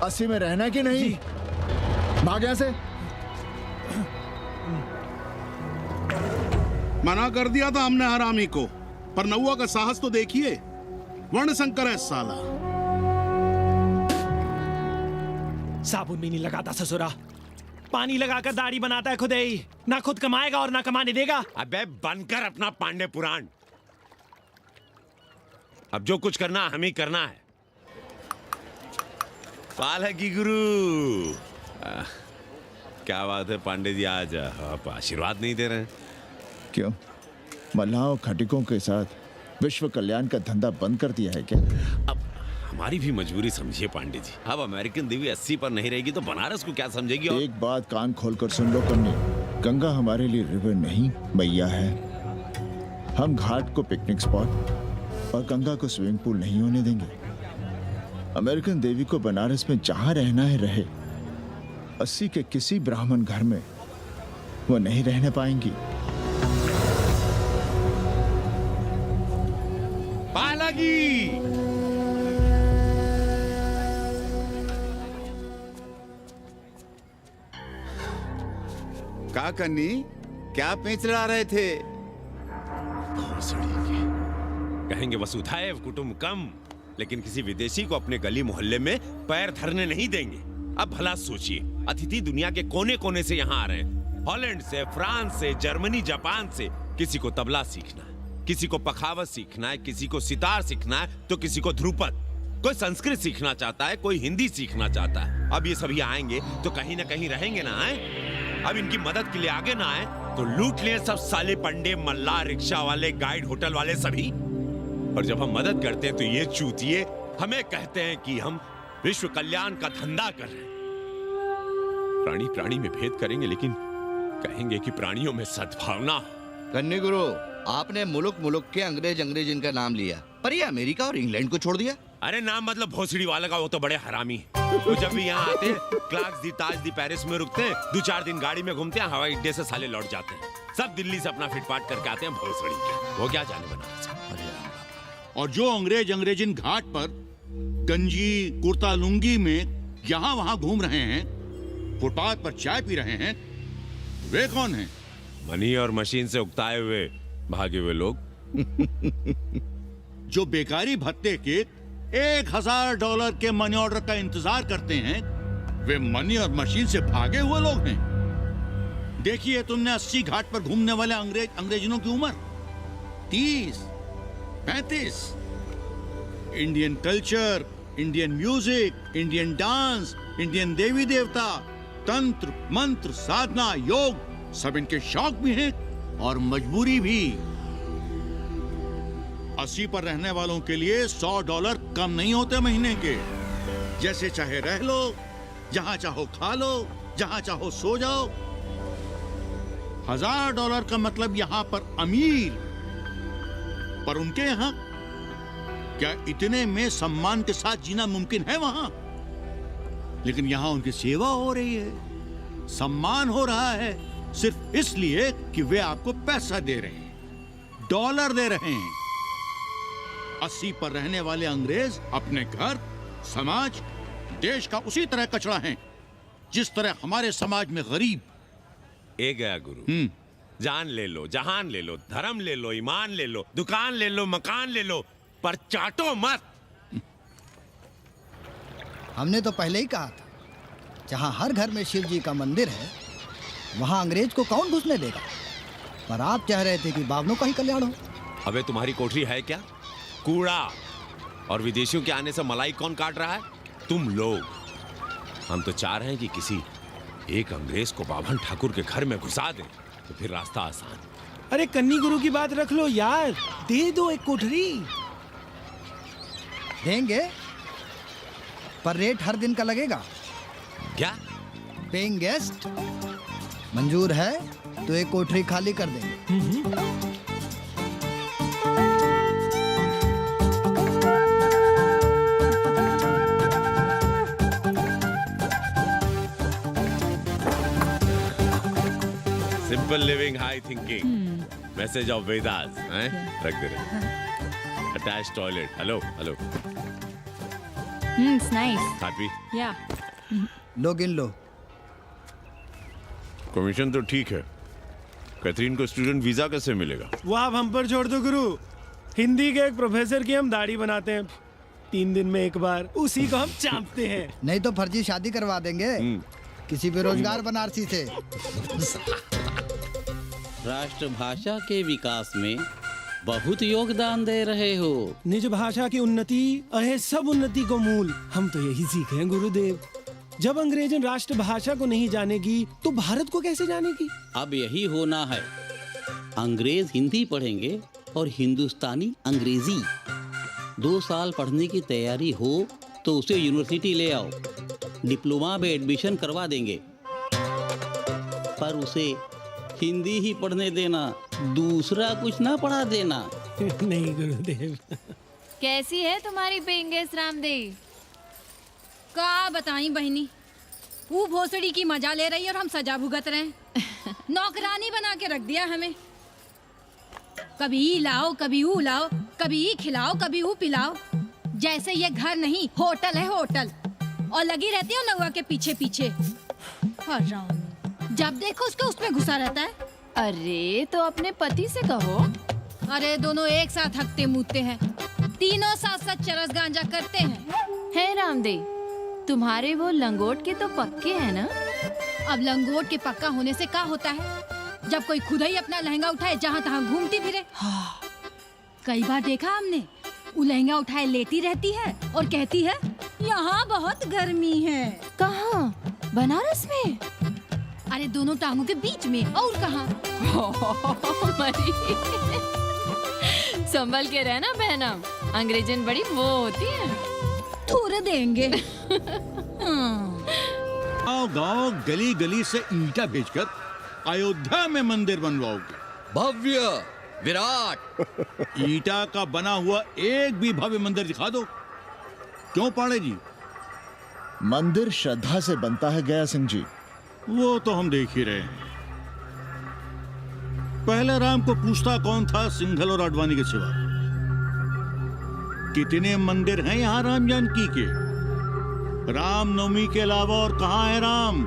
S13: अस्सी में रहना कि नहीं? भाग यहां से।
S4: मना कर दिया था हमने हरामी को, पर नौआ का साहस तो देखिए। वर्ण संकर है साला।
S18: साबुन भी नहीं लगाता ससुरा, पानी लगाकर दाढ़ी बनाता है खुद ही। ना खुद कमाएगा और ना कमाने देगा।
S12: अबे बनकर अपना पांडे पुराण। अब जो कुछ करना हम ही करना है। पालकी गुरु। क्या बात है पांडे जी, आज आप आशीर्वाद नहीं दे रहे हैं?
S13: क्यों? मल्लाहों खटिकों के साथ विश्व कल्याण का धंधा बंद कर दिया है क्या?
S12: अब हमारी भी मजबूरी समझिए पांडे जी। अब अमेरिकन देवी 80 पर नहीं रहेगी तो बनारस को क्या समझेगी? और
S13: एक बात कान खोलकर सुन लो कन्नी, गंगा हमारे लिए रिवर नहीं मैया है। हम घाट को पिकनिक स्पॉट और गंगा को स्विमिंग पूल नहीं होने देंगे। अमेरिकन देवी को बनारस में जहां रहना है रहे। 80 के किसी ब्राह्मण घर में वो नहीं रहने पाएंगी।
S12: पालकी।
S1: का कन्नी, क्या पेंच ला रहे थे?
S12: कहेंगे वसुधैव कुटुंबकम, लेकिन किसी विदेशी को अपने गली मोहल्ले में पैर धरने नहीं देंगे। अब भला सोचिए, अतिथि दुनिया के कोने कोने से यहाँ आ रहे हैं। हॉलैंड से, फ्रांस से, जर्मनी, जापान से। किसी को तबला सीखना है, किसी को पखावत सीखना है, किसी को सितार सीखना है, तो किसी को ध्रुपद। कोई संस्कृत सीखना चाहता है, कोई हिंदी सीखना चाहता है। अब ये सभी आएंगे तो कहीं ना कहीं रहेंगे ना। आए अब इनकी मदद के लिए आगे ना आए तो लूट ले सब साले पंडे, मल्ला, रिक्शा वाले, गाइड, होटल वाले सभी। और जब हम मदद करते हैं तो ये चूतिए हमें कहते हैं कि हम विश्व कल्याण का धंधा कर रहे हैं। प्राणी प्राणी में भेद करेंगे, लेकिन कहेंगे कि प्राणियों में सद्भावना हो।
S6: कन्नी गुरु, आपने मुल्क मुल्क के अंग्रेज इनका नाम लिया, पर ये अमेरिका और इंग्लैंड को छोड़ दिया।
S12: अरे नाम मतलब भोसड़ी वाला का, वो तो बड़े हरामी है। वो जब भी यहाँ आते हैं, क्लार्क्स दी, ताज दी, पेरिस में रुकते हैं, 2-4 दिन गाड़ी में घूमते हैं, हवाई अड्डे से साले लौट जाते हैं। सब दिल्ली से अपना फिटपाट करके आते हैं भोसड़ी के। वो क्या जाने बनारस।
S11: और जो अंग्रेजिन घाट पर गंजी कुर्ता लुंगी में यहाँ वहाँ घूम रहे हैं, फुटपाथ पर चाय पी रहे हैं, वे कौन हैं?
S12: मनी और मशीन से उकताए हुए भागे हुए लोग।
S11: जो बेकारी भत्ते के $1000 के मनी ऑर्डर का इंतजार करते हैं, वे मनी और मशीन से भागे हुए लोग हैं। देखिए तुमने 80 घाट पर घूमने वाले अंग्रेजनों की उम्र 30-35। Indian culture, Indian music, Indian dance, Indian देवी देवता, तंत्र मंत्र, साधना, योग, सब इनके शौक भी हैं और मजबूरी भी। 80 पर रहने वालों के लिए $100 कम नहीं होते महीने के। जैसे चाहे रह लो, जहां चाहो खा लो, जहां चाहो सो जाओ। $1000 का मतलब यहां पर अमीर, पर उनके यहां क्या इतने में सम्मान के साथ जीना मुमकिन है वहां? लेकिन यहां उनकी सेवा हो रही है, सम्मान हो रहा है, सिर्फ इसलिए कि वे आपको पैसा दे रहे हैं, डॉलर दे रहे हैं। 80 पर रहने वाले अंग्रेज अपने घर, समाज, देश का उसी तरह कचरा हैं जिस तरह हमारे समाज में गरीब।
S12: ए गया गुरु। जान ले लो, जहान ले लो, धर्म ले लो, ईमान ले लो, दुकान ले लो, मकान ले लो, पर चाटो मत।
S16: हमने तो पहले ही कहा था जहाँ हर घर में शिव जी का मंदिर है, वहाँ अंग्रेज को कौन घुसने देगा? पर आप चाह रहे थे कि बावनों का ही कल्याण हो।
S12: अबे तुम्हारी कोठरी है क्या? कूड़ा। और विदेशियों के आने से मलाई कौन काट रहा है? तुम लोग। हम तो चाह रहे हैं कि किसी एक अंग्रेज को बाभन ठाकुर के घर में घुसा दे, तो फिर रास्ता आसान।
S18: अरे कन्नी गुरु की बात रख लो यार, दे दो एक कोठरी।
S16: देंगे, पर रेट हर दिन का लगेगा।
S12: क्या?
S16: पेइंग गेस्ट मंजूर है तो एक कोठरी खाली कर देंगे।
S12: Simple living, high thinking, message of Vedas हैं? रख दे रहे। Attach toilet. Hello hello.
S3: It's nice.
S12: Happy?
S3: Yeah.
S16: लो गिन लो।
S12: कमीशन तो ठीक है, कैथरीन को स्टूडेंट वीजा कैसे मिलेगा?
S18: वो आप हम पर छोड़ दो गुरु। हिंदी के एक प्रोफेसर की हम दाढ़ी बनाते हैं 3 दिन में एक बार, उसी को हम चापते हैं।
S16: नहीं तो फर्जी शादी करवा देंगे किसी बेरोजगार बनारसी से।
S8: राष्ट्रभाषा के विकास में बहुत योगदान दे रहे हो।
S18: निज भाषा की उन्नति अहे सब उन्नति को मूल। हम तो यही सीखे हैं गुरुदेव। जब अंग्रेजन राष्ट्रभाषा को नहीं जानेगी तो भारत को कैसे जानेगी?
S8: अब यही होना है। अंग्रेज हिंदी पढ़ेंगे और हिंदुस्तानी अंग्रेजी। 2 साल पढ़ने की तैयारी हो तो उसे यूनिवर्सिटी ले आओ, डिप्लोमा में एडमिशन करवा देंगे। पर उसे हिंदी ही पढ़ने देना, दूसरा कुछ ना पढ़ा देना।
S18: नहीं गुरुदेव।
S14: कैसी है तुम्हारी पेंगेस रामदेव? का बताई बहनी, वो भोसड़ी की मजा ले रही और हम सजा भुगत रहे हैं। नौकरानी बना के रख दिया हमें। कभी ई लाओ, कभी ऊ लाओ, कभी ई खिलाओ, कभी ऊ पिलाओ। जैसे ये घर नहीं होटल है, होटल। और लगी रहती हो नौवा के पीछे पीछे। हराम, जब देखो उसके उसमें घुसा रहता है।
S2: अरे तो अपने पति से कहो।
S14: अरे दोनों एक साथ हकते मुँहते हैं, तीनों साथ साथ चरस गांजा करते हैं।
S2: है रामदेव, तुम्हारे वो लंगोट के तो पक्के हैं ना?
S14: अब लंगोट के पक्का होने से क्या होता है? जब कोई खुद ही अपना लहंगा उठाए जहाँ तहाँ घूमती फिरे। कई बार देखा हमने, वो लहंगा उठाए लेटी रहती है और कहती है यहाँ बहुत गर्मी है।
S2: कहाँ? बनारस में?
S14: अरे दोनों टांगों के बीच में। और कहाँ?
S2: संभल के रहना बहनम, अंग्रेजन बड़ी वो होती है।
S14: थोड़े देंगे।
S11: गांव गली गली से ईंटा भेजकर अयोध्या में मंदिर बनवाओगे।
S6: भव्य विराट
S11: ईटा का बना हुआ एक भी भव्य मंदिर दिखा दो। क्यों पाड़े जी?
S13: मंदिर श्रद्धा से बनता है गया सिंह जी।
S11: वो तो हम देख ही रहे हैं। पहले राम को पूछता कौन था सिंघल और आडवाणी के सिवा? कितने मंदिर हैं यहाँ राम जानकी के? रामनवमी के अलावा और कहाँ है राम?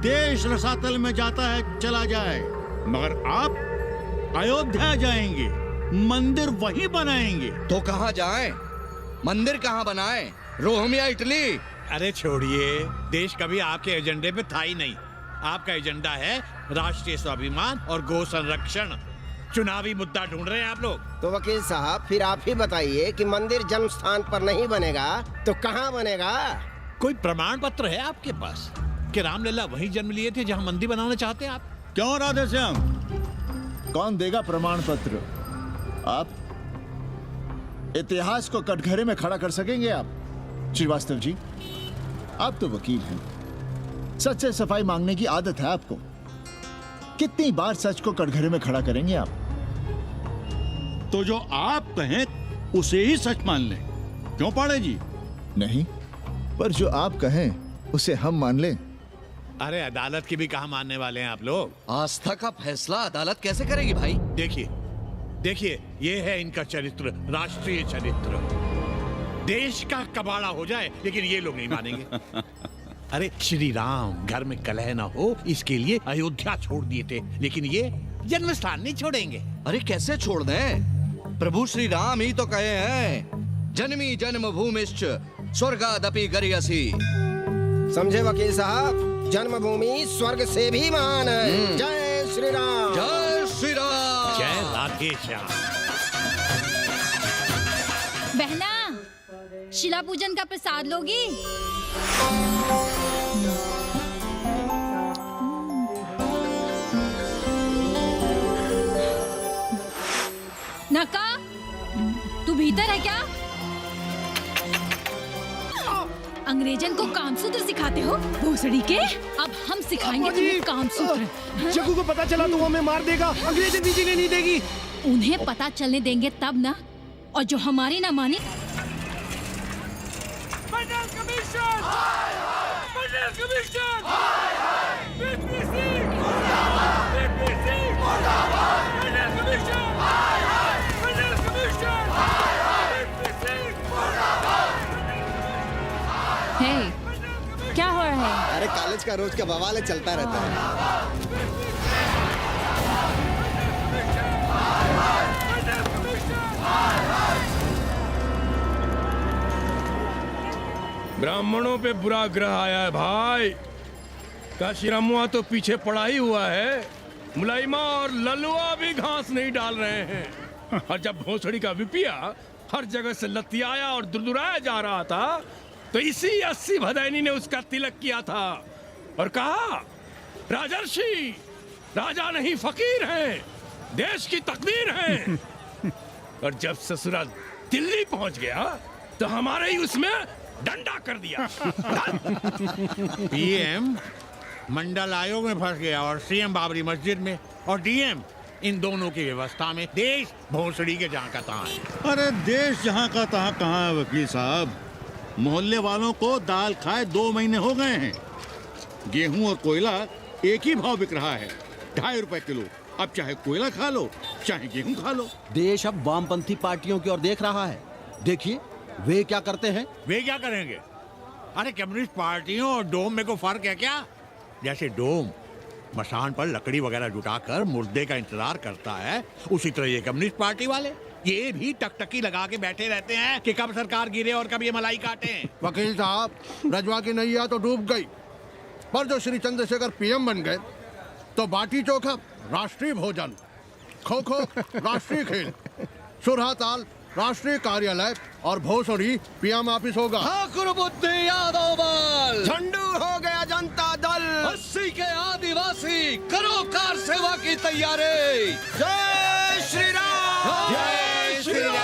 S11: देश रसातल में जाता है चला जाए, मगर आप अयोध्या जाएंगे, मंदिर वहीं बनाएंगे।
S6: तो कहाँ जाएं? मंदिर कहाँ बनाएं? रोम या इटली?
S15: अरे छोड़िए, देश कभी आपके एजेंडे पे था ही नहीं। आपका एजेंडा है राष्ट्रीय स्वाभिमान और गौ संरक्षण। चुनावी मुद्दा ढूंढ रहे हैं आप लोग।
S23: तो वकील साहब फिर आप ही बताइए कि मंदिर जन्म स्थान पर नहीं बनेगा तो कहाँ बनेगा?
S15: कोई प्रमाण पत्र है आपके पास कि रामलला वहीं जन्म लिए थे जहाँ मंदिर बनाना चाहते हैं आप?
S11: क्यों राधे श्याम?
S13: कौन देगा प्रमाण पत्र? आप इतिहास को कटघरे में खड़ा कर सकेंगे आप? श्रीवास्तव जी, आप तो वकील हैं, सच से सफाई मांगने की आदत है आपको। कितनी बार सच को कटघरे में खड़ा करेंगे आप?
S11: तो जो आप कहें उसे ही सच मान लें। क्यों पाड़े जी?
S13: नहीं, पर जो आप कहें उसे हम मान लें।
S15: अरे अदालत की भी कहाँ मानने वाले हैं आप लोग?
S6: आस्था का फैसला अदालत कैसे करेगी भाई?
S15: देखिए देखिए, ये है इनका चरित्र, राष्ट्रीय चरित्र। देश का कबाड़ा हो जाए लेकिन ये लोग नहीं मानेंगे। अरे श्री राम घर में कलह ना हो इसके लिए अयोध्या छोड़ दिए थे, लेकिन ये जन्म स्थान नहीं छोड़ेंगे।
S6: अरे कैसे छोड़ दें? प्रभु श्री राम ही तो कहे हैं, जन्मी जन्म भूमिश्च स्वर्गादपि गरियसी।
S23: समझे वकील साहब, जन्मभूमि स्वर्ग से भी महान है। जय श्री राम।
S6: जय श्री राम।
S15: जय राधेश्याम।
S14: बहना, शिला पूजन का प्रसाद लोगी? नका, तू भीतर है क्या? अंग्रेजन को कामसूत्र सिखाते हो भोसड़ी के? अब हम सिखाएंगे तुम्हें कामसूत्र।
S18: जग्गू को पता चला तो वो हमें मार देगा, अंग्रेजन भी जीने नहीं देगी।
S14: उन्हें पता चलने देंगे तब ना, और जो हमारी ना मानी।
S3: Hey, क्या हो रहा है?
S23: अरे कॉलेज का रोज का बवाल चलता रहता है।
S7: ब्राह्मणों पे बुरा ग्रह आया है भाई। काशीरामुआ तो पीछे पड़ा ही हुआ है, मुलाइमा और ललुआ भी घास नहीं डाल रहे हैं। और जब भोसड़ी का विपिया हर जगह से लतियाया और दुरदुराया जा रहा था, तो इसी 80 भदैनी ने उसका तिलक किया था और कहा, राजर्षि राजा नहीं फकीर हैं, देश की तकदीर हैं। और जब ससुरा दिल्ली पहुंच गया तो हमारे ही उसमें डंडा कर दिया।
S15: पीएम मंडल आयोग में फंस गया और सीएम बाबरी मस्जिद में, और डीएम इन दोनों की व्यवस्था में। देश भोसड़ी के जहाँ का तहाँ है।
S11: अरे देश जहाँ का तहाँ कहाँ है वकील साहब? मोहल्ले वालों को दाल खाए 2 महीने हो गए हैं। गेहूं और कोयला एक ही भाव बिक रहा है, 2.5 रुपए किलो। अब चाहे कोयला खा लो, चाहे गेहूं खा लो।
S17: देश अब वामपंथी पार्टियों की ओर देख रहा है। देखिए वे क्या करते हैं।
S15: वे क्या करेंगे? अरे कम्युनिस्ट पार्टियों और डोम में को फर्क है क्या? जैसे डोम मसान पर लकड़ी वगैरह जुटाकर मुर्दे का इंतजार करता है, उसी तरह ये कम्युनिस्ट पार्टी वाले ये भी टकटकी लगा के बैठे रहते हैं कि कब सरकार गिरे और कब ये मलाई काटे।
S10: वकील साहब, रजवा की नैया तो डूब गई, पर जो श्री चंद्रशेखर पीएम बन गए तो बाटी चोखा राष्ट्रीय भोजन, खो खो राष्ट्रीय खेल, सुरहा ताल राष्ट्रीय कार्यालय और भोसड़ी पीएम ऑफिस होगा।
S6: ठाकुर बुद्धि यादव बल,
S23: झंडू हो गया जनता दल,
S6: 80 के आदिवासी करो कार सेवा की तैयारी।
S23: जय श्री राम।
S6: जय श्री राम।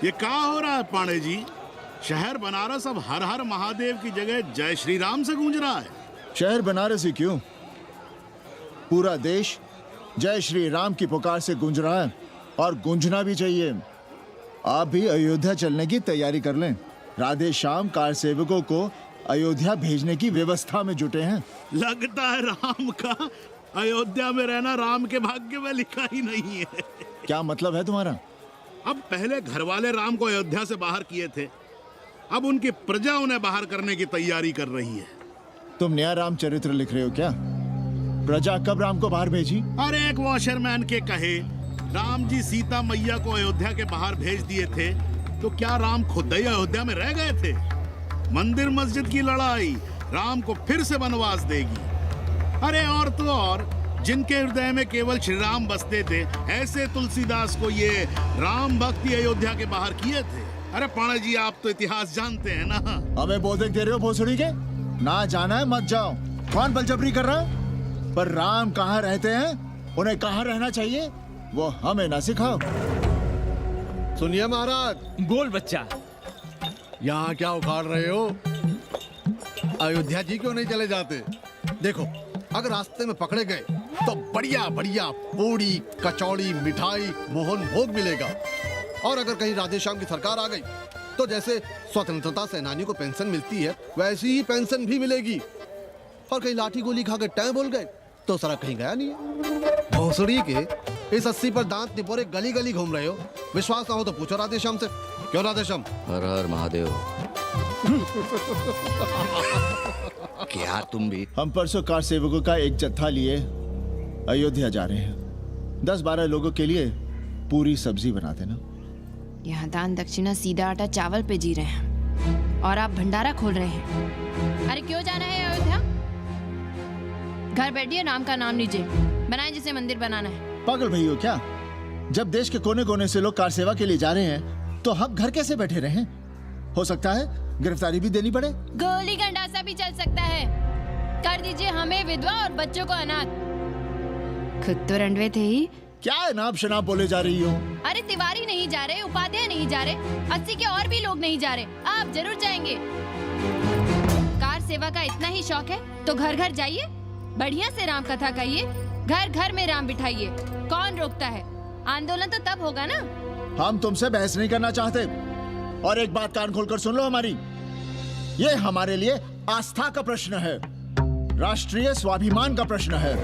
S4: ये क्या हो रहा है पांडे जी? शहर बनारस अब हर हर महादेव की जगह जय श्री राम से गूंज रहा है।
S13: शहर बनारस ही क्यों, पूरा देश जय श्री राम की पुकार से गूंज रहा है, और गूंजना भी चाहिए। आप भी अयोध्या चलने की तैयारी कर लें। राधे श्याम कार सेवकों को अयोध्या भेजने की व्यवस्था में जुटे हैं।
S4: लगता है राम का अयोध्या में रहना राम के भाग्य में लिखा ही नहीं है।
S13: क्या मतलब है तुम्हारा?
S4: अब पहले घर वाले राम को अयोध्या से बाहर किए थे, अब उनकी प्रजा उन्हें बाहर करने की तैयारी कर रही है।
S13: तुम नया राम चरित्र लिख रहे हो क्या? प्रजा कब राम को बाहर भेजी?
S4: अरे एक वॉशरमैन के कहे राम जी सीता मैया को अयोध्या के बाहर भेज दिए थे, तो क्या राम खुद ही अयोध्या में रह गए थे? मंदिर मस्जिद की लड़ाई राम को फिर से वनवास देगी। अरे और तो और, जिनके हृदय में केवल श्री राम बसते थे, ऐसे तुलसीदास को ये राम भक्ति अयोध्या के बाहर किए थे। अरे पाणा जी, आप तो इतिहास जानते हैं ना।
S13: हमें बोधक दे रहे हो भोसड़ी के? ना जाना है मत जाओ। कौन बलजबरी कर रहा है? पर राम कहाँ रहते हैं, उन्हें कहाँ रहना चाहिए, वो हमें ना सिखाओ।
S10: सुनिए महाराज।
S19: बोल बच्चा।
S10: यहाँ क्या उखाड़ रहे हो? अयोध्या जी क्यों नहीं चले जाते? देखो, अगर रास्ते में पकड़े गए तो बढ़िया बढ़िया पूड़ी कचौड़ी मिठाई मोहन भोग मिलेगा, और अगर कहीं राधेश्याम की सरकार आ गई तो जैसे स्वतंत्रता सेनानी को पेंशन मिलती है, वैसी ही पेंशन भी मिलेगी। और कहीं लाठी गोली खा के टै बोल गए तो सारा कहीं गया नहीं है। भोसड़ी के इस 80 पर दांत निपोरे गली गली घूम रहे हो। विश्वास ना हो तो पूछो राधेश्याम से। क्यों राधेश्याम?
S6: हर हर महादेव। क्या तुम भी?
S13: हम परसों कार सेवकों का एक जत्था लिए अयोध्या जा रहे हैं। 10-12 लोगों के लिए पूरी सब्जी बना देना।
S2: यहाँ दान दक्षिणा सीधा आटा चावल पे जी रहे हैं और आप भंडारा खोल रहे हैं। अरे क्यों जाना है अयोध्या? घर बैठिए, राम का नाम लीजिए, बनाए जिसे मंदिर बनाना है।
S13: पागल भई हो क्या? जब देश के कोने कोने से लोग कार सेवा के लिए जा रहे हैं तो हम घर कैसे बैठे रहें? हो सकता है गिरफ्तारी भी देनी पड़े।
S2: गोली गंडासा भी चल सकता है। कर दीजिए हमें विधवा और बच्चों को अनाथ। खुद तो रंडवे थे ही।
S13: क्या नाप शनाप बोले जा रही हो?
S2: अरे तिवारी नहीं जा रहे, उपाध्याय नहीं जा रहे, 80 के और भी लोग नहीं जा रहे, आप जरूर जाएंगे। कार सेवा का इतना ही शौक है तो घर घर जाइए, बढ़िया से राम कथा कहिए, घर घर में राम बिठाइए। कौन रोकता है? आंदोलन तो तब होगा ना।
S13: हम तुमसे बहस नहीं करना चाहते। और एक बात कान खोलकर सुन लो हमारी, ये हमारे लिए आस्था का प्रश्न है, राष्ट्रीय स्वाभिमान का प्रश्न है,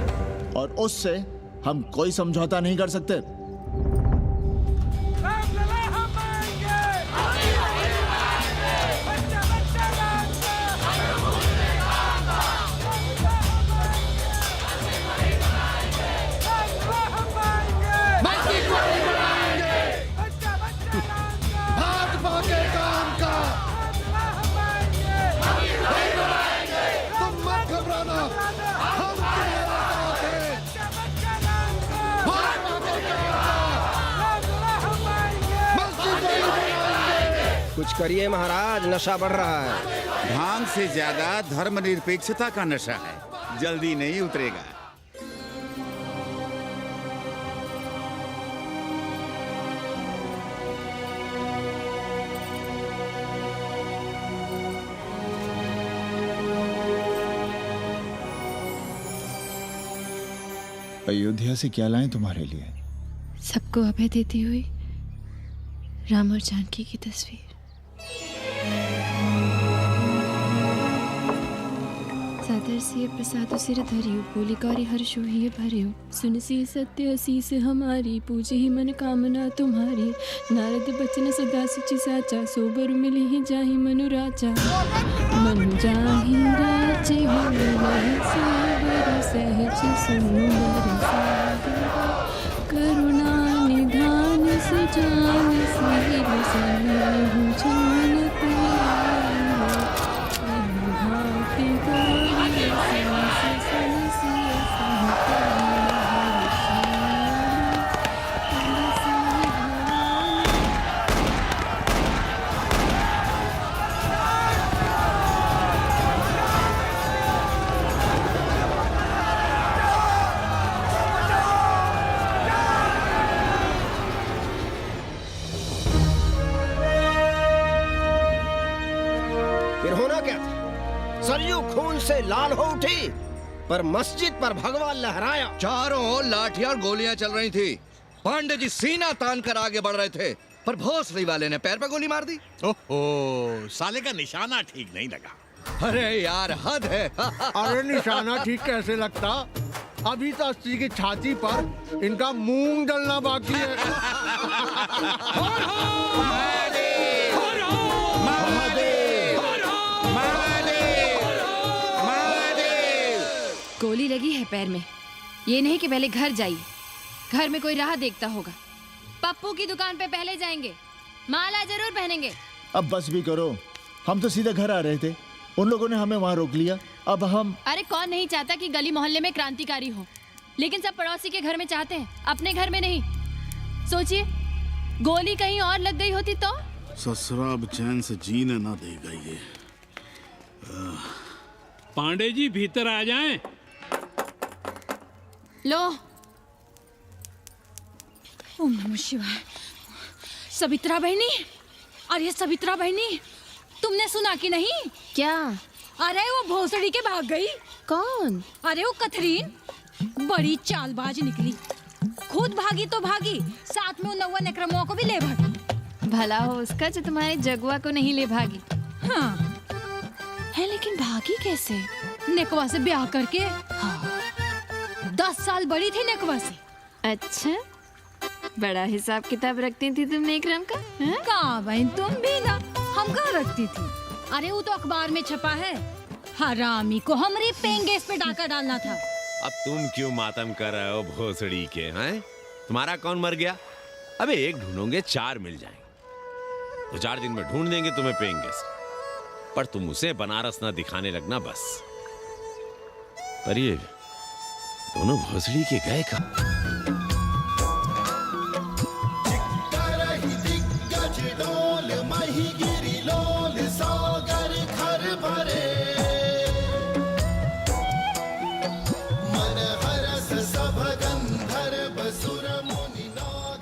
S13: और उससे हम कोई समझौता नहीं कर सकते।
S10: भाजपा के काम का तुम मत घबराना, हम तुम्हारे साथ हैं।
S23: कुछ करिए महाराज, नशा बढ़ रहा है।
S1: भांग से ज्यादा धर्मनिरपेक्षता का नशा है, जल्दी नहीं उतरेगा।
S13: अयोध्या से क्या लाएं तुम्हारे लिए?
S5: सबको अभय देती हुई राम और जानकी की तस्वीर। सादर से प्रसाद सिर धरियो, बोली कौरी हर्षो ही भरियो, सुन सी सत्य असीस हमारी, पूजे ही मन कामना तुम्हारी। नारद बचन सदा सुचि साचा, सोबर मिली ही जाहि मनु राजा। मनु जाहि राजे हो सोबर सहज सुंदर सागर, करुणा निधान सुजान सिर सनहु जानते अनुभाति गौरी सांस सनसिय
S23: फिर होना क्या था? सरयू खून से लाल हो उठी, पर मस्जिद पर भगवा लहराया।
S6: चारों ओर लाठियां और गोलियां चल रही थी। पांडे जी सीना तान कर आगे बढ़ रहे थे, पर भोसड़ी वाले ने पैर पे गोली मार दी।
S15: ओहो, साले का निशाना ठीक नहीं लगा।
S6: अरे यार हद है।
S10: अरे निशाना ठीक कैसे लगता? अभी तो 80 की छाती पर इनका मूंग डलना बाकी है।
S2: गोली लगी है पैर में, ये नहीं कि पहले घर जाइए, घर में कोई राह देखता होगा। पप्पू की दुकान पे पहले जाएंगे, माला जरूर पहनेंगे।
S13: अब बस भी करो, हम तो सीधे घर आ रहे थे, उन लोगों ने हमें वहाँ रोक लिया। अब हम
S2: अरे कौन नहीं चाहता कि गली मोहल्ले में क्रांतिकारी हो, लेकिन सब पड़ोसी के घर में चाहते हैं, अपने घर में नहीं। सोचिए, गोली कहीं और लग गई होती तो?
S4: ससुरा अब चैन से जीने ना देगा ये।
S20: पांडे जी भीतर आ जाएं।
S14: लो। ओम नमः शिवाय। सवित्रा बहनी, अरे सवित्रा बहनी, तुमने सुना कि नहीं?
S2: क्या?
S14: अरे वो भोसड़ी के भाग गई।
S2: कौन?
S14: अरे वो कथरीन, बड़ी चालबाज निकली। खुद भागी तो भागी, साथ में उन 90 नक्रमुआ को भी ले भागी।
S2: भला हो उसका जो तुम्हारे जगुआ को नहीं ले भागी।
S14: हाँ
S2: है, लेकिन भागी कैसे?
S14: नेकवा से ब्याह करके। हाँ। 10 साल बड़ी थी नेकवा से।
S2: अच्छा, बड़ा हिसाब किताब रखती थी तुम नेकरम का?
S14: कहाँ बहन, तुम भी ना, हम कहाँ रखती थी। अरे वो तो अखबार में छपा है, हरामी को हमारी पेंगेस पे डाका डालना था।
S12: अब तुम क्यों मातम कर रहे हो भोसड़ी के? हैं? तुम्हारा कौन मर गया? अबे एक ढूंढोगे 4 मिल जाएंगे, तो 4 दिन में ढूंढ देंगे तुम्हें पेइंग गेस्ट, पर तुम उसे बनारस ना दिखाने लगना बस। पर ये दोनों भोसड़ी के गए कहाँ?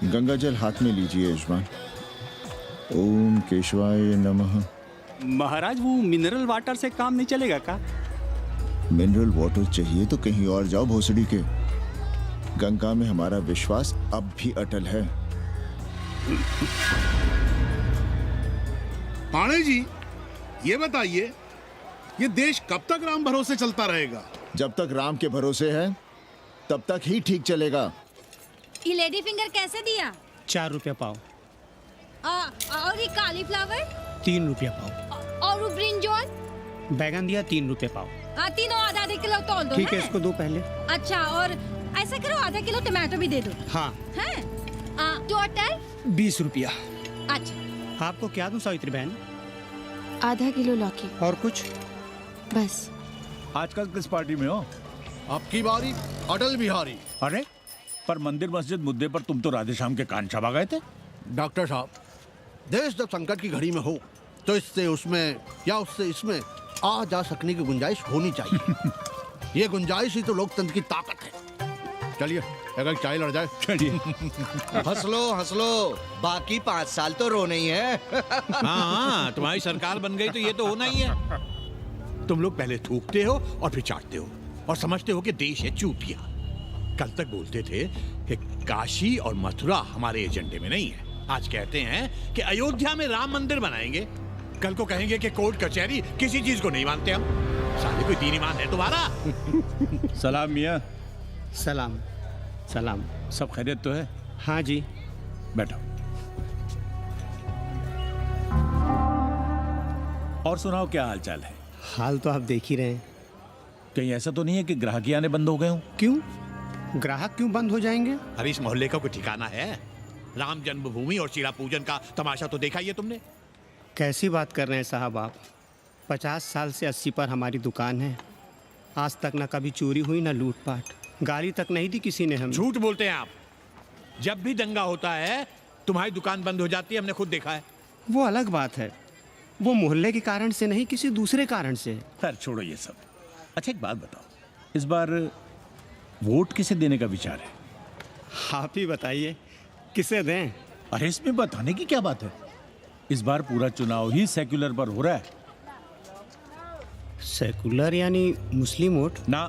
S13: गंगा जल हाथ में लीजिए यजमान। ओम केशवाय नमः।
S19: महाराज वो मिनरल वाटर से काम नहीं चलेगा का?
S13: मिनरल वाटर चाहिए तो कहीं और जाओ भोसड़ी के। गंगा में हमारा विश्वास अब भी अटल है।
S4: पाणे जी, ये बताइए, ये देश कब तक राम भरोसे चलता रहेगा?
S13: जब तक राम के भरोसे है तब तक ही ठीक चलेगा।
S14: ये लेडी फिंगर कैसे दिया?
S19: 4 रुपया पाव।
S14: और ये कालीफ्लावर?
S19: 3 रुपया पाव।
S14: और वो ब्रिंजॉल?
S19: बैगन दिया 3 रुपया पाव।
S14: तीनों आधा किलो तोल दो।
S19: ठीक है, इसको दो पहले।
S14: अच्छा, और ऐसा करो आधा किलो टमाटो भी दे दो।
S19: हाँ।
S14: हैं? टोटल
S19: 20 रुपया।
S14: अच्छा।
S19: आपको क्या दूं सावित्री बहन?
S5: आधा किलो लौकी।
S19: और कुछ?
S5: बस।
S9: आजकल किस पार्टी में हो?
S10: आपकी बारी अटल बिहारी।
S9: अरे पर मंदिर मस्जिद मुद्दे पर तुम तो राधेश्याम के कान चबा गए थे।
S10: डॉक्टर साहब, देश जब संकट की घड़ी में हो तो इससे उसमें या उससे इसमें आ जा सकने की गुंजाइश होनी चाहिए। ये गुंजाइश ही तो लोकतंत्र की ताकत है। चलिए अगर चाय लड़ जाए।
S9: चलिए।
S6: हंस लो, बाकी 5 साल तो रोना ही है।
S15: हाँ, तुम्हारी सरकार बन गई तो ये तो होना ही है। तुम लोग पहले थूकते हो और फिर चाटते हो और समझते हो कि देश है चूतिया। कल तक बोलते थे कि काशी और मथुरा हमारे एजेंडे में नहीं है, आज कहते हैं कि अयोध्या में राम मंदिर बनाएंगे, कल को कहेंगे कि कोर्ट कचहरी किसी चीज को नहीं मानते हम। साले कोई दीन ईमान है तुम्हारा?
S9: सलाम मियाँ।
S19: सलाम। सलाम।
S9: सब खैरियत तो है?
S19: हाँ जी।
S9: बैठो। और सुनाओ, क्या हाल चाल है?
S19: हाल तो आप देख ही रहे हैं।
S9: कहीं ऐसा तो नहीं है कि ग्राहक आने बंद हो गए हो?
S19: क्यों? ग्राहक क्यों बंद हो जाएंगे?
S15: अरे इस मोहल्ले का कोई ठिकाना है? राम जन्मभूमि और शिला पूजन का तमाशा तो देखा ही है तुमने।
S19: कैसी बात कर रहे हैं साहब आप? 50 साल से 80 पर हमारी दुकान है। आज तक ना कभी चोरी हुई ना लूटपाट, गाली तक नहीं दी किसी ने हमें।
S15: झूठ बोलते हैं आप। जब भी दंगा होता है तुम्हारी दुकान बंद हो जाती है, हमने खुद देखा है।
S19: वो अलग बात है, वो मोहल्ले के कारण से नहीं, किसी दूसरे कारण से।
S9: खैर छोड़ो ये सब। अच्छा एक बात बताओ, इस बार वोट किसे देने का विचार है?
S19: आप ही बताइए, किसे दें?
S9: अरे इसमें बताने की क्या बात है, इस बार पूरा चुनाव ही सेक्युलर पर हो रहा है।
S19: सेक्युलर यानी मुस्लिम वोट?
S9: ना,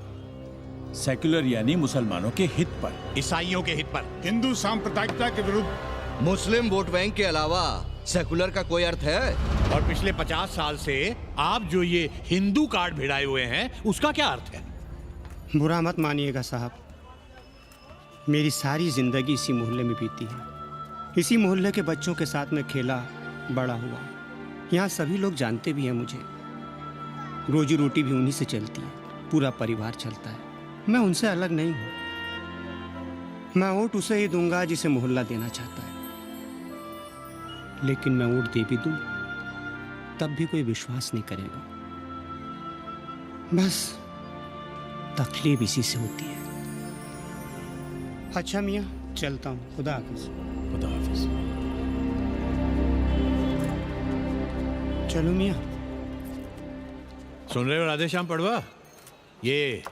S9: सेक्युलर यानी मुसलमानों के हित पर,
S15: ईसाइयों के हित पर,
S4: हिंदू सांप्रदायिकता के विरुद्ध।
S6: मुस्लिम वोट बैंक के अलावा सेकुलर का कोई अर्थ है?
S15: और पिछले 50 साल से आप जो ये हिंदू कार्ड भिड़ाए हुए हैं, उसका क्या अर्थ है?
S19: बुरा मत मानिएगा साहब, मेरी सारी जिंदगी इसी मोहल्ले में बीती है। इसी मोहल्ले के बच्चों के साथ में खेला बड़ा हुआ। यहाँ सभी लोग जानते भी हैं मुझे। रोजी रोटी भी उन्हीं से चलती है, पूरा परिवार चलता है। मैं उनसे अलग नहीं हूँ। मैं वोट उसे ही दूंगा जिसे मोहल्ला देना चाहता है, लेकिन मैं वोट दे भी दूं तब भी कोई विश्वास नहीं करेगा। बस तकलीफ इसी से होती है। अच्छा मियाँ, चलता हूँ। खुदा हाफिज।
S9: खुदा हाफिज।
S19: चलो मियाँ।
S15: सुन रहे हो राधेश्याम पड़वा, ये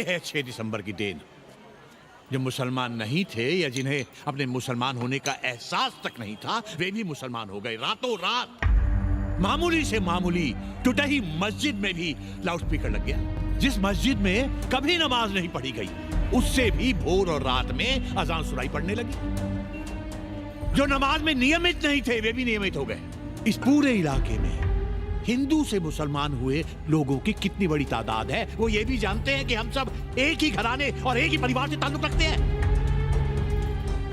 S15: है 6 दिसंबर की देन। जो मुसलमान नहीं थे या जिन्हें अपने मुसलमान होने का एहसास तक नहीं था, वे भी मुसलमान हो गए रातों रात। मामूली से मामूली टूटी मस्जिद में भी लाउडस्पीकर लग गया। जिस मस्जिद में कभी नमाज नहीं पढ़ी गई, उससे भी भोर और रात में अजान सुनाई पड़ने लगी। जो नमाज में नियमित नहीं थे, वे भी नियमित हो गए। इस पूरे इलाके में हिंदू से मुसलमान हुए लोगों की कितनी बड़ी तादाद है, वो ये भी जानते हैं कि हम सब एक ही घराने और एक ही परिवार से ताल्लुक रखते हैं।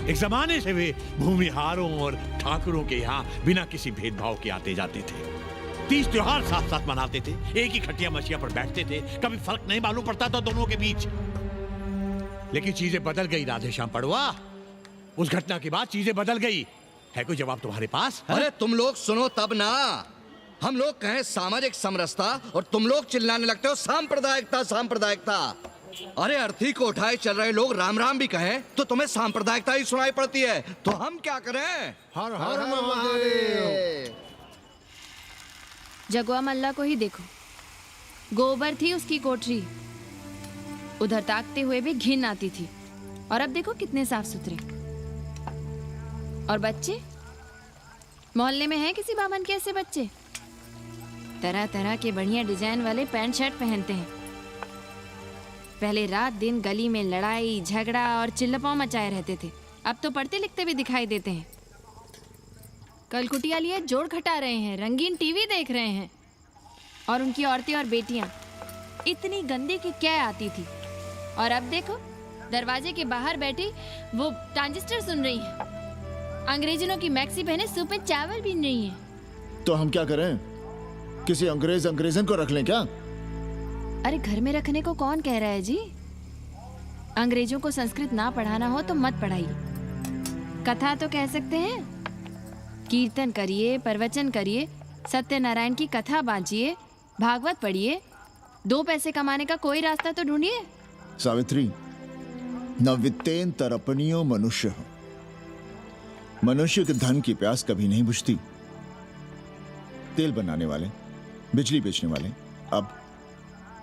S15: एक जमाने से वे भूमिहारों और ठाकुरों के यहाँ बिना किसी भेदभाव के आते जाते थे। 30 त्योहार साथ साथ मनाते थे, एक ही खटिया मछिया पर बैठते थे, कभी फर्क नहीं मालूम पड़ता था दोनों के बीच। लेकिन चीजें बदल गई राधेश्याम पड़वा। उस घटना के बाद चीजें बदल गई। है कोई जवाब तुम्हारे पास?
S6: अरे तुम लोग सुनो तब ना। हम लोग कहें सामाजिक समरसता और तुम लोग चिल्लाने लगते हो सांप्रदायिकता सांप्रदायिकता। अरे अर्थी को उठाए चल रहे लोग राम राम भी कहें तो तुम्हें सांप्रदायिकता ही सुनाई पड़ती है। तो हम क्या करें?
S10: हर हर महादेव।
S2: जगुआ मल्ला को ही देखो, गोबर थी उसकी कोठरी, उधर ताकते हुए भी घिन आती थी, और अब देखो कितने साफ सुथरे। और बच्चे, मोहल्ले में हैं किसी बामन के ऐसे बच्चे? तरह तरह के बढ़िया डिजाइन वाले पैंट शर्ट पहनते हैं। पहले रात दिन गली में लड़ाई झगड़ा और चिल्लपाव मचाए रहते थे, अब तो पढ़ते लिखते भी दिखाई देते हैं। कल कुटिया लिए जोड़ घटा रहे हैं, रंगीन टीवी देख रहे हैं, और उनकी औरतें और बेटियां इतनी गंदी की क्या आती थी, और अब देखो दरवाजे के बाहर बैठी वो ट्रांजिस्टर सुन रही है। अंग्रेजनों की मैक्सी पहने सूप में चावल भी नहीं है।
S13: तो हम क्या करें? किसी अंग्रेजन को रख लें क्या?
S2: अरे घर में रखने को कौन कह रहा है जी? अंग्रेजों को संस्कृत ना पढ़ाना हो तो मत पढ़ाइए। कथा तो कह सकते हैं, कीर्तन करिए, प्रवचन करिए, सत्यनारायण की कथा बांचिए, भागवत पढ़िए, 2 पैसे कमाने का कोई रास्ता तो ढूंढिए।
S13: सावित्री, न वित्तेन तरपनियो मनुष्य। मनुष्य के धन की प्यास कभी नहीं बुझती। तेल बनाने वाले, बिजली बेचने वाले अब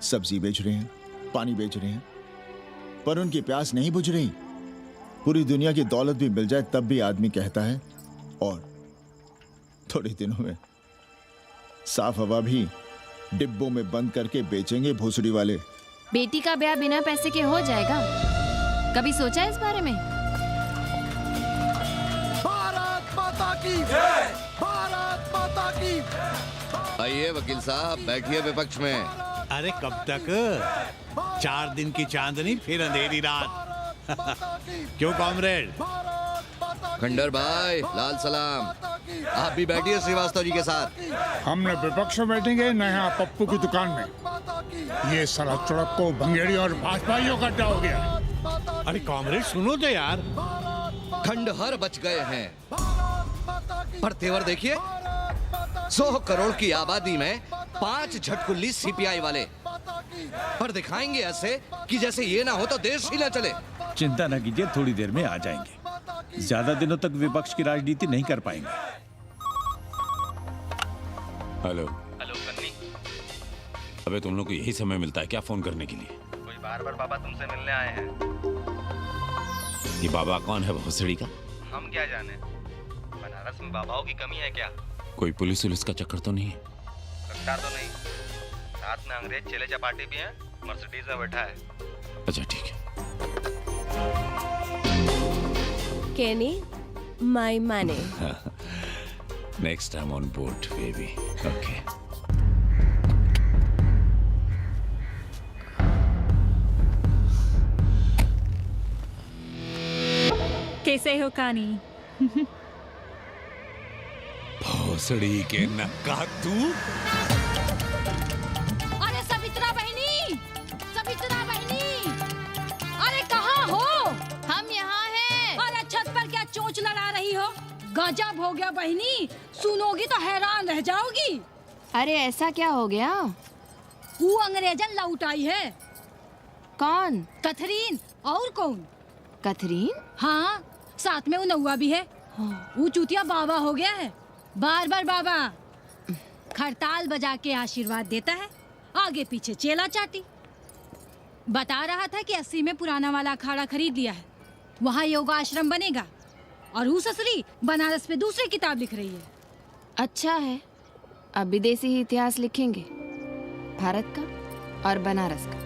S13: सब्जी बेच रहे हैं, पानी बेच रहे हैं, पर उनकी प्यास नहीं बुझ रही। पूरी दुनिया की दौलत भी मिल जाए तब भी आदमी कहता है, और थोड़े दिनों में साफ हवा भी डिब्बों में बंद करके बेचेंगे भोसड़ी वाले।
S2: बेटी का ब्याह बिना पैसे के हो जाएगा? कभी सोचा है इस बारे में?
S10: भारत माता की जय! भारत माता की।
S6: आइए वकील साहब, बैठिए विपक्ष में।
S15: अरे कब तक? 4 दिन की चांदनी फिर अंधेरी रात। क्यों कॉमरेड?
S6: खंडर भाई, लाल सलाम। आप भी बैठिए श्रीवास्तव जी के साथ।
S16: हम न विपक्ष में बैठेंगे न यहाँ पप्पू की दुकान में। ये साला चुड़क को भंगेड़ी और भाजपाइयों का अड्डा हो गया।
S15: अरे कॉमरेड सुनो तो यार।
S6: खंडहर बच गए हैं, पर तेवर देखिए, 100 करोड़ की आबादी में 5 झटकुल्ली सीपीआई वाले, पर दिखाएंगे ऐसे कि जैसे ये ना हो तो देश ही ना चले।
S9: चिंता न कीजिए, थोड़ी देर में आ जाएंगे। ज्यादा दिनों तक विपक्ष की राजनीति नहीं कर पाएंगे।
S12: हेलो
S21: कन्नी।
S12: अबे तुम लोग को यही समय मिलता है क्या फोन करने के लिए?
S21: कोई बार-बार बाबा तुमसे मिलने आए हैं।
S12: ये बाबा कौन है भोसड़ी का?
S21: हम क्या जाने, बनारस में बाबाओं की कमी है क्या?
S12: कोई पुलिस उलिस का चक्कर तो नहीं है?
S21: लगता तो नहीं। साथ में अंग्रेज चेले चपाटी भी हैं, मर्सिडीज में बैठा है।
S12: अच्छा ठीक है।
S22: Kenny, my money.
S12: Next time on board, baby. Okay.
S3: कैसे हो कानी?
S12: भोसड़ी के नक्का तू।
S14: अरे सवित्रा बहनी, सवित्रा बहनी, अरे कहाँ हो?
S2: हम यहाँ हैं।
S14: अरे छत पर क्या चोंच लड़ा रही हो? गजब हो गया बहनी, सुनोगी तो हैरान रह जाओगी।
S2: अरे ऐसा क्या हो गया?
S14: वो अंग्रेजन लौट आई है।
S2: कौन?
S14: कथरीन। और कौन?
S2: कथरीन?
S14: हाँ, साथ में वो नौआ भी है। वो चूतिया बाबा हो गया है। बार बार बाबा खड़ताल बजा के आशीर्वाद देता है, आगे पीछे चेला चाटी। बता रहा था कि 80 में पुराना वाला अखाड़ा खरीद लिया है, वहाँ योगा आश्रम बनेगा, और वो ससुरी बनारस पे दूसरी किताब लिख रही है।
S2: अच्छा है, अब विदेशी ही इतिहास लिखेंगे, भारत का और बनारस का।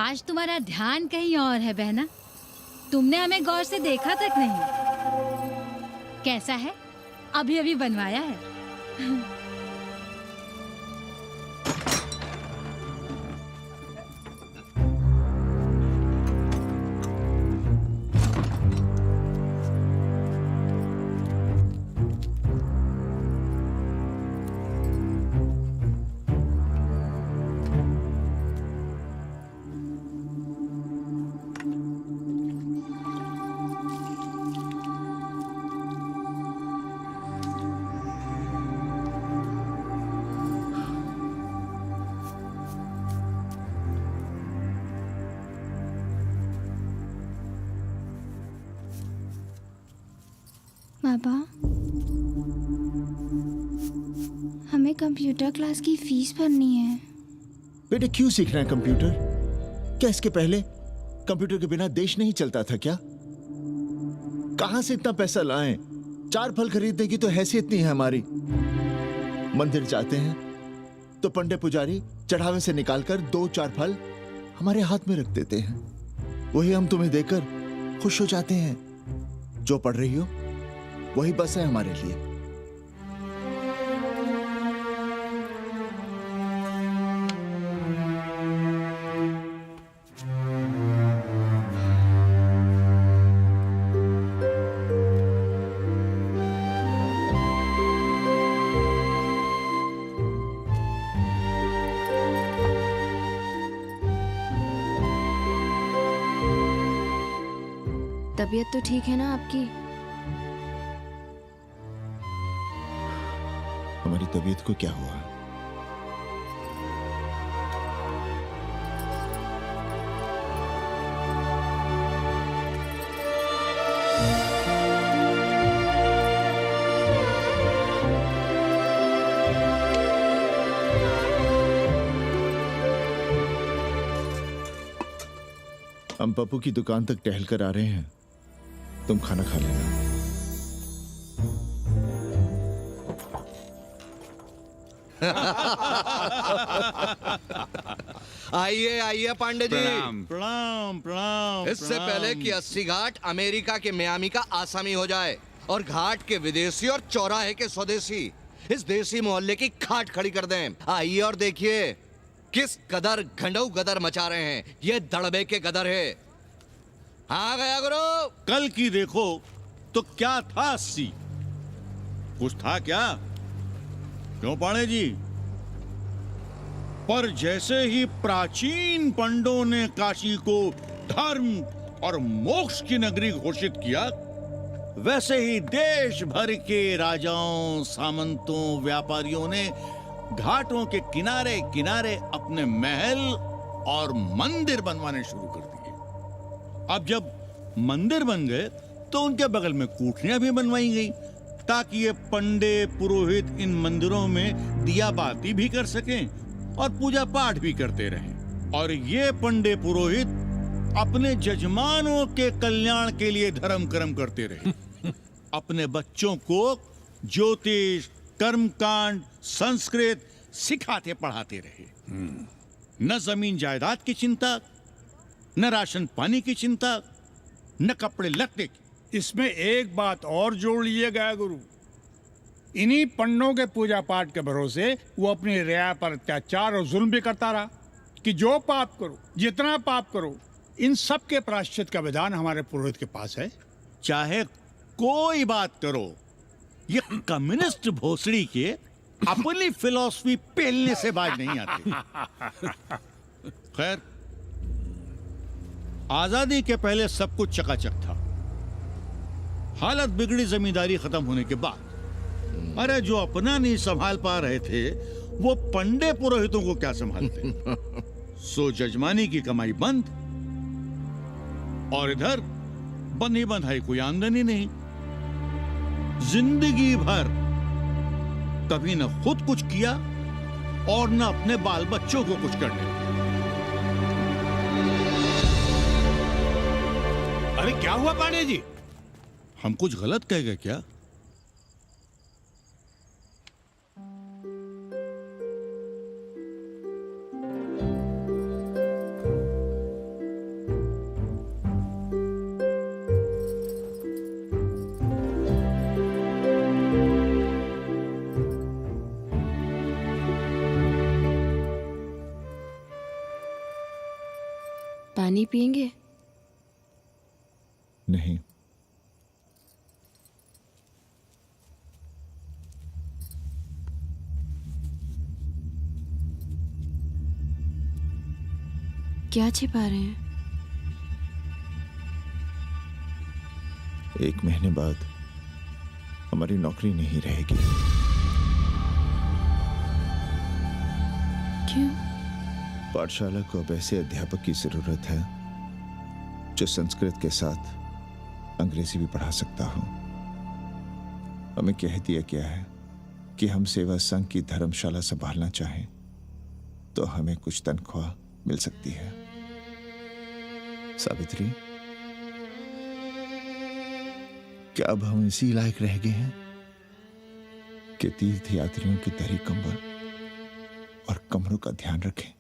S14: आज तुम्हारा ध्यान कहीं और है बहना, तुमने हमें गौर से देखा तक नहीं। कैसा है? अभी अभी बनवाया है।
S5: पापा, हमें कंप्यूटर क्लास की फीस भरनी है।
S13: बेटे क्यों सीखना है कंप्यूटर? क्या इसके पहले कंप्यूटर के बिना देश नहीं चलता था क्या? कहां से इतना पैसा लाएं? 4 फल खरीदने की तो हैसियत नहीं है हमारी। मंदिर जाते हैं तो पंडे पुजारी चढ़ावे से निकालकर 2-4 फल हमारे हाथ में रख देते हैं। वही हम तुम्हें देकर खुश हो जाते हैं। जो पढ़ रही हो वही बस है हमारे लिए।
S5: तबीयत तो ठीक है ना आपकी?
S13: हमारी तबीयत को क्या हुआ? हम पप्पू की दुकान तक टहल कर आ रहे हैं, तुम खाना खा लेना।
S6: आइए आइए पांडे जी।
S11: प्रणाम प्रणाम प्रणाम।
S6: इससे पहले कि 80 घाट अमेरिका के मियामी का आसामी हो जाए और घाट के विदेशी और चौराहे के स्वदेशी इस देसी मोहल्ले की खाट खड़ी कर दें, आइए और देखिए किस कदर घंडऊ गदर मचा रहे हैं ये दड़बे के गदर है। हाँ गया गुरु।
S11: कल की देखो तो क्या था 80? कुछ था क्या? क्यों पांडे जी? पर जैसे ही प्राचीन पंडों ने काशी को धर्म और मोक्ष की नगरी घोषित किया, वैसे ही देश भर के राजाओं, सामंतों, व्यापारियों ने घाटों के किनारे किनारे अपने महल और मंदिर बनवाने शुरू कर दिए। अब जब मंदिर बन गए तो उनके बगल में कोठरियां भी बनवाई गई ताकि ये पंडे पुरोहित इन मंदिरों में दिया बाती भी कर सकें और पूजा पाठ भी करते रहें। और ये पंडे पुरोहित अपने जजमानों के कल्याण के लिए धर्म कर्म करते रहे। अपने बच्चों को ज्योतिष, कर्मकांड, संस्कृत सिखाते पढ़ाते रहे। न जमीन जायदाद की चिंता, न राशन पानी की चिंता, न कपड़े लत्ते की।
S16: इसमें एक बात और जोड़ लिए गया गुरु, इन्हीं पंडों के पूजा पाठ के भरोसे वो अपनी रिया पर अत्याचार और जुल्म भी करता रहा कि जो पाप करो, जितना पाप करो, इन सब के प्रायश्चित का विधान हमारे पुरोहित के पास है।
S11: चाहे कोई बात करो, ये कम्युनिस्ट भोसड़ी के अपनी फिलॉसफी पेलने से बाज नहीं आती। खैर, आजादी के पहले सब कुछ चकाचक था। हालत बिगड़ी जमींदारी खत्म होने के बाद। अरे जो अपना नहीं संभाल पा रहे थे वो पंडे पुरोहितों को क्या संभालते। सो जजमानी की कमाई बंद और इधर बंधी बंधाई कोई आमदनी नहीं। जिंदगी भर कभी न खुद कुछ किया और न अपने बाल बच्चों को कुछ करने।
S15: अरे क्या हुआ पांडे जी?
S11: हम कुछ गलत कह गए क्या?
S5: पानी पिएंगे?
S13: नहीं।
S5: क्या छिपा रहे हैं?
S13: 1 महीने बाद हमारी नौकरी नहीं रहेगी।
S5: क्यों?
S13: पाठशाला को अब ऐसे अध्यापक की जरूरत है जो संस्कृत के साथ अंग्रेजी भी पढ़ा सकता हो। हमें कह दिया गया है कि हम सेवा संघ की धर्मशाला संभालना चाहें तो हमें कुछ तनख्वाह मिल सकती है। सावित्री, क्या अब हम इसी लायक रह गए हैं कि तीर्थ यात्रियों की दरी कंबल और कमरों का ध्यान रखें?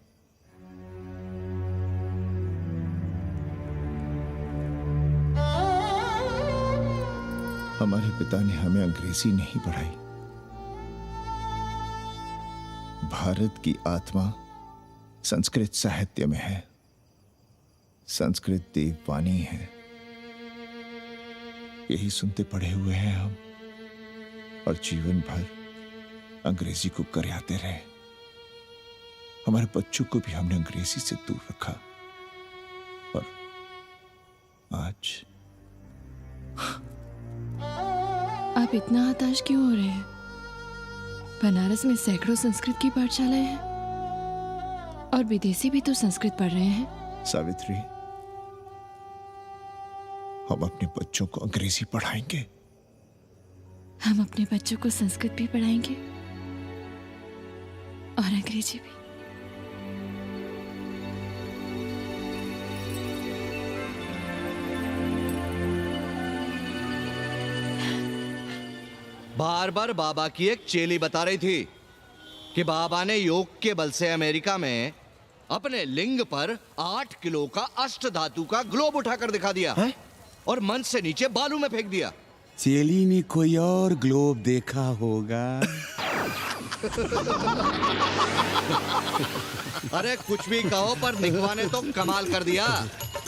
S13: हमारे पिता ने हमें अंग्रेजी नहीं पढ़ाई। भारत की आत्मा संस्कृत साहित्य में है, संस्कृत देववाणी है। यही सुनते पढ़े हुए हैं हम, और जीवन भर अंग्रेजी को करियाते रहे। हमारे बच्चों को भी हमने अंग्रेजी से दूर रखा, और आज
S5: आप इतना हताश क्यों हो रहे हैं? बनारस में सैकड़ों संस्कृत की पाठशालाएं हैं और विदेशी भी तो संस्कृत पढ़ रहे हैं।
S13: सावित्री, हम अपने बच्चों को अंग्रेजी पढ़ाएंगे।
S5: हम अपने बच्चों को संस्कृत भी पढ़ाएंगे और अंग्रेजी भी।
S6: बार बार बाबा की एक चेली बता रही थी कि बाबा ने योग के बल से अमेरिका में अपने लिंग पर 8 किलो का अष्ट धातु का ग्लोब उठाकर दिखा दिया है? और मंच से नीचे बालू में फेंक दिया।
S7: चेली ने कोई और ग्लोब देखा होगा।
S6: अरे कुछ भी कहो, पर निकवा ने तो कमाल कर दिया।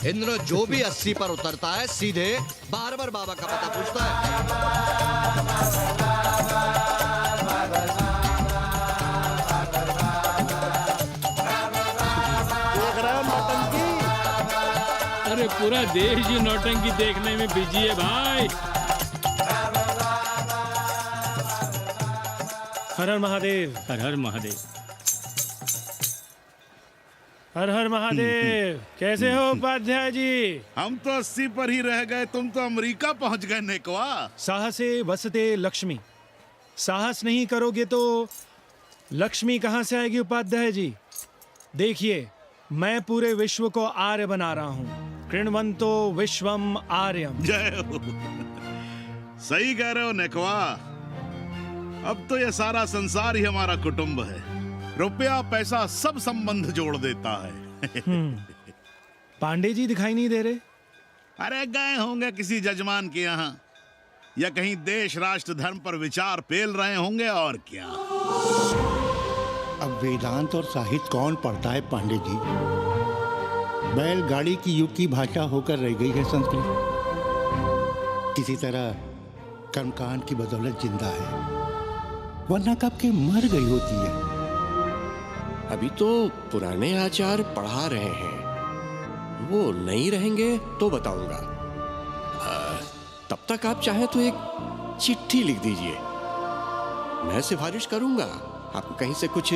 S6: इंद्र जो भी 80 पर उतरता है सीधे बार बार बाबा का पता पूछता है।
S20: अरे पूरा देश ही नौटंकी देखने में बिजी है भाई।
S8: हर हर महादेव।
S20: हर हर महादेव।
S8: हर हर महादेव। कैसे हो उपाध्याय जी?
S4: हम तो 80 पर ही रह गए, तुम तो अमेरिका पहुंच गए नेकवा।
S8: साहसे वसते लक्ष्मी। साहस नहीं करोगे तो लक्ष्मी कहाँ से आएगी उपाध्याय जी? देखिए, मैं पूरे विश्व को आर्य बना रहा हूँ। कृण्वन्तो विश्वम आर्यम।
S4: जय हो। सही कह रहे हो नेकवा। अब तो ये सारा संसार ही हमारा कुटुंब है। रुपया पैसा सब संबंध जोड़ देता है।
S8: पांडे जी दिखाई नहीं दे रहे?
S4: अरे गए होंगे किसी जजमान के यहाँ, या कहीं देश राष्ट्र धर्म पर विचार पेल रहे होंगे, और क्या।
S18: अब वेदांत और साहित्य कौन पढ़ता है पांडे जी? बैलगाड़ी की युग की भाषा होकर रह गई है संस्कृत। किसी तरह कर्मकांड की बदौलत जिंदा है, वरना कब के मर गई होती है।
S24: अभी तो पुराने आचार पढ़ा रहे हैं, वो नहीं रहेंगे तो बताऊंगा। तब तक आप चाहें तो एक चिट्ठी लिख दीजिए, मैं सिफारिश करूंगा, आपको कहीं से कुछ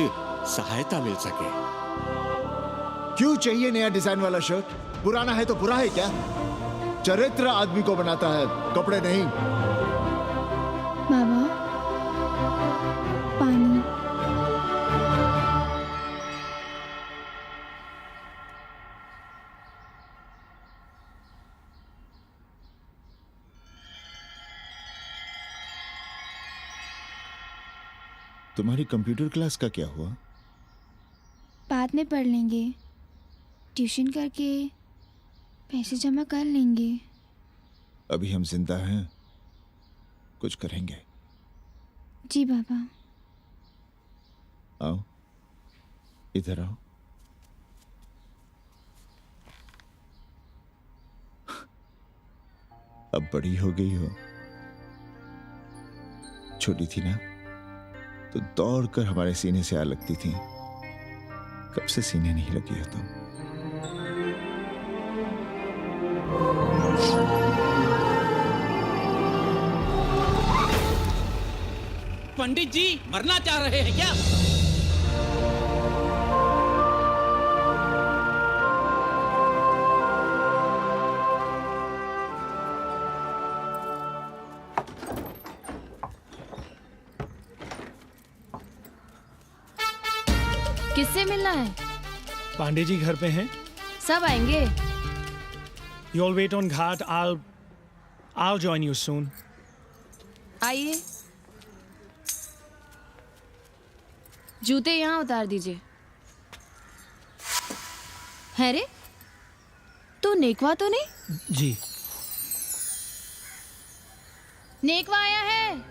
S24: सहायता मिल सके।
S13: क्यों चाहिए नया डिजाइन वाला शर्ट? पुराना है तो बुरा है क्या? चरित्र आदमी को बनाता है, कपड़े नहीं।
S5: बाबा, पानी।
S13: तुम्हारी कंप्यूटर क्लास का क्या हुआ?
S5: बाद में पढ़ लेंगे, ट्यूशन करके पैसे जमा कर लेंगे।
S13: अभी हम जिंदा हैं, कुछ करेंगे।
S5: जी बाबा।
S13: आओ, इधर आओ। अब बड़ी हो गई हो। छोटी थी ना तो दौड़कर हमारे सीने से आ लगती थी। कब से सीने नहीं लगी हो तुम?
S19: पंडित जी मरना चाह रहे हैं क्या?
S2: किससे मिलना है?
S8: पांडे जी घर पे हैं।
S2: सब आएंगे।
S8: You all wait on Ghat. I'll join you soon.
S2: आइए। जूते यहाँ उतार दीजिए। है रे? तू नेकवा तो नहीं?
S8: जी।
S2: नेकवा आया है।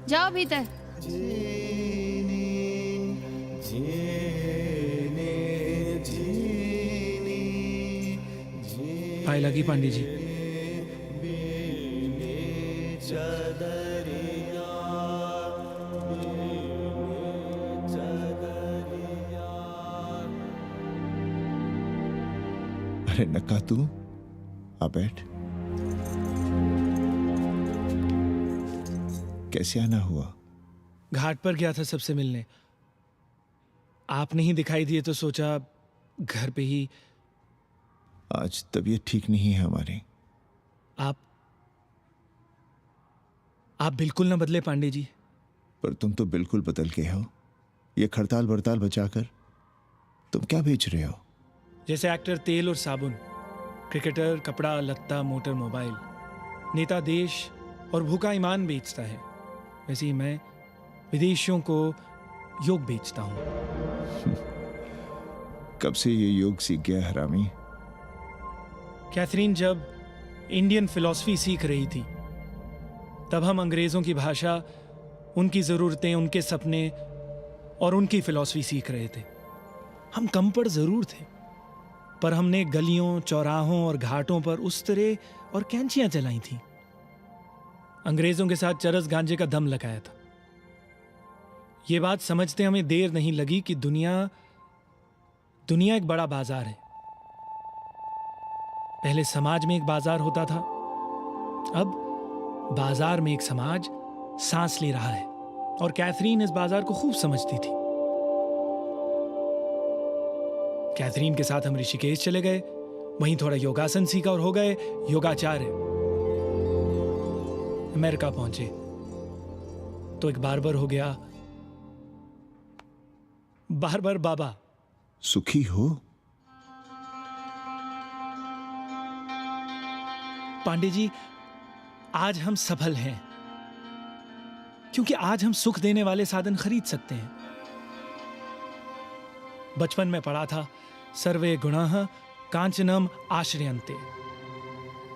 S2: जाओ भीतर।
S8: पाए लगी पांडे जी।
S13: अरे नक्का तू आ बैठ। कैसे आना हुआ?
S8: घाट पर गया था सबसे मिलने। आप नहीं दिखाई दिए तो सोचा घर पे ही।
S13: आज तबीयत ठीक नहीं है हमारी।
S8: आप बिल्कुल ना बदले पांडे जी।
S13: पर तुम तो बिल्कुल बदल गए हो। ये खड़ताल बड़ताल बचाकर तुम क्या बेच रहे हो?
S8: जैसे एक्टर तेल और साबुन, क्रिकेटर कपड़ा लत्ता मोटर मोबाइल, नेता देश और भूखा ईमान बेचता है, वैसे ही मैं विदेशियों को योग बेचता हूं।
S13: कब से ये योग सीख गया हरामी?
S8: कैथरीन जब इंडियन फिलॉसफी सीख रही थी तब हम अंग्रेजों की भाषा, उनकी ज़रूरतें, उनके सपने और उनकी फिलॉसफी सीख रहे थे। हम कम पढ़ जरूर थे, पर हमने गलियों, चौराहों और घाटों पर उस्तरे और कैंचियां चलाई थीं। अंग्रेजों के साथ चरस गांजे का दम लगाया था। ये बात समझते हमें देर नहीं लगी कि दुनिया एक बड़ा बाजार है। पहले समाज में एक बाजार होता था, अब बाजार में एक समाज सांस ले रहा है, और कैथरीन इस बाजार को खूब समझती थी। कैथरीन के साथ हम ऋषिकेश चले गए, वहीं थोड़ा योगासन सीखा और हो गए योगाचार्य। अमेरिका पहुंचे तो एक बार्बर हो गया, बार्बर बाबा।
S13: सुखी हो?
S8: पांडे जी, आज हम सफल हैं क्योंकि आज हम सुख देने वाले साधन खरीद सकते हैं। बचपन में पढ़ा था, सर्वे गुणाः कांचनम आश्रयन्ते।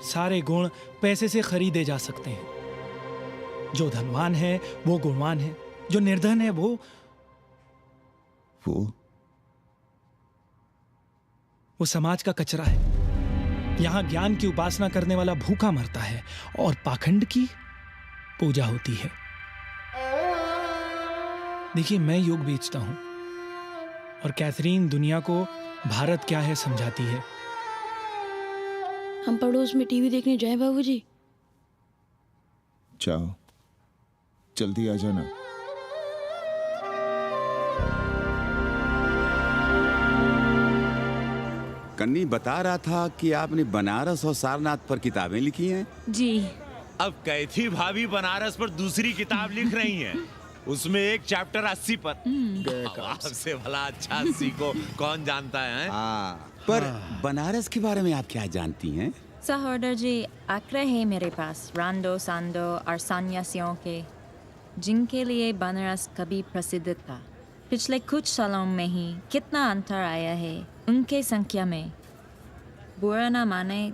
S8: सारे गुण पैसे से खरीदे जा सकते हैं। जो धनवान है वो गुणवान है, जो निर्धन है वो समाज का कचरा है। यहां ज्ञान की उपासना करने वाला भूखा मरता है और पाखंड की पूजा होती है। देखिए, मैं योग बेचता हूं और कैथरीन दुनिया को भारत क्या है समझाती है।
S1: हम पड़ोस में टीवी देखने जाएं बाबूजी?
S13: जाओ, जल्दी आ जाना।
S7: कन्नी बता रहा था कि आपने बनारस और सारनाथ पर किताबें लिखी हैं।
S22: जी।
S12: अब कैथी भाभी बनारस पर दूसरी किताब लिख रही हैं। उसमें एक चैप्टर 80 पर। आपसे भला अच्छा 80 को कौन जानता है?
S7: पर बनारस के बारे में आप क्या जानती हैं?
S3: सहोदर जी, आंकड़े हैं मेरे पास रांडो सांडो और सन्यासियों के, जिनके लिए बनारस कभी प्रसिद्ध था। पिछले कुछ सालों में ही कितना अंतर आया है उनके संख्या में। बुरा ना माने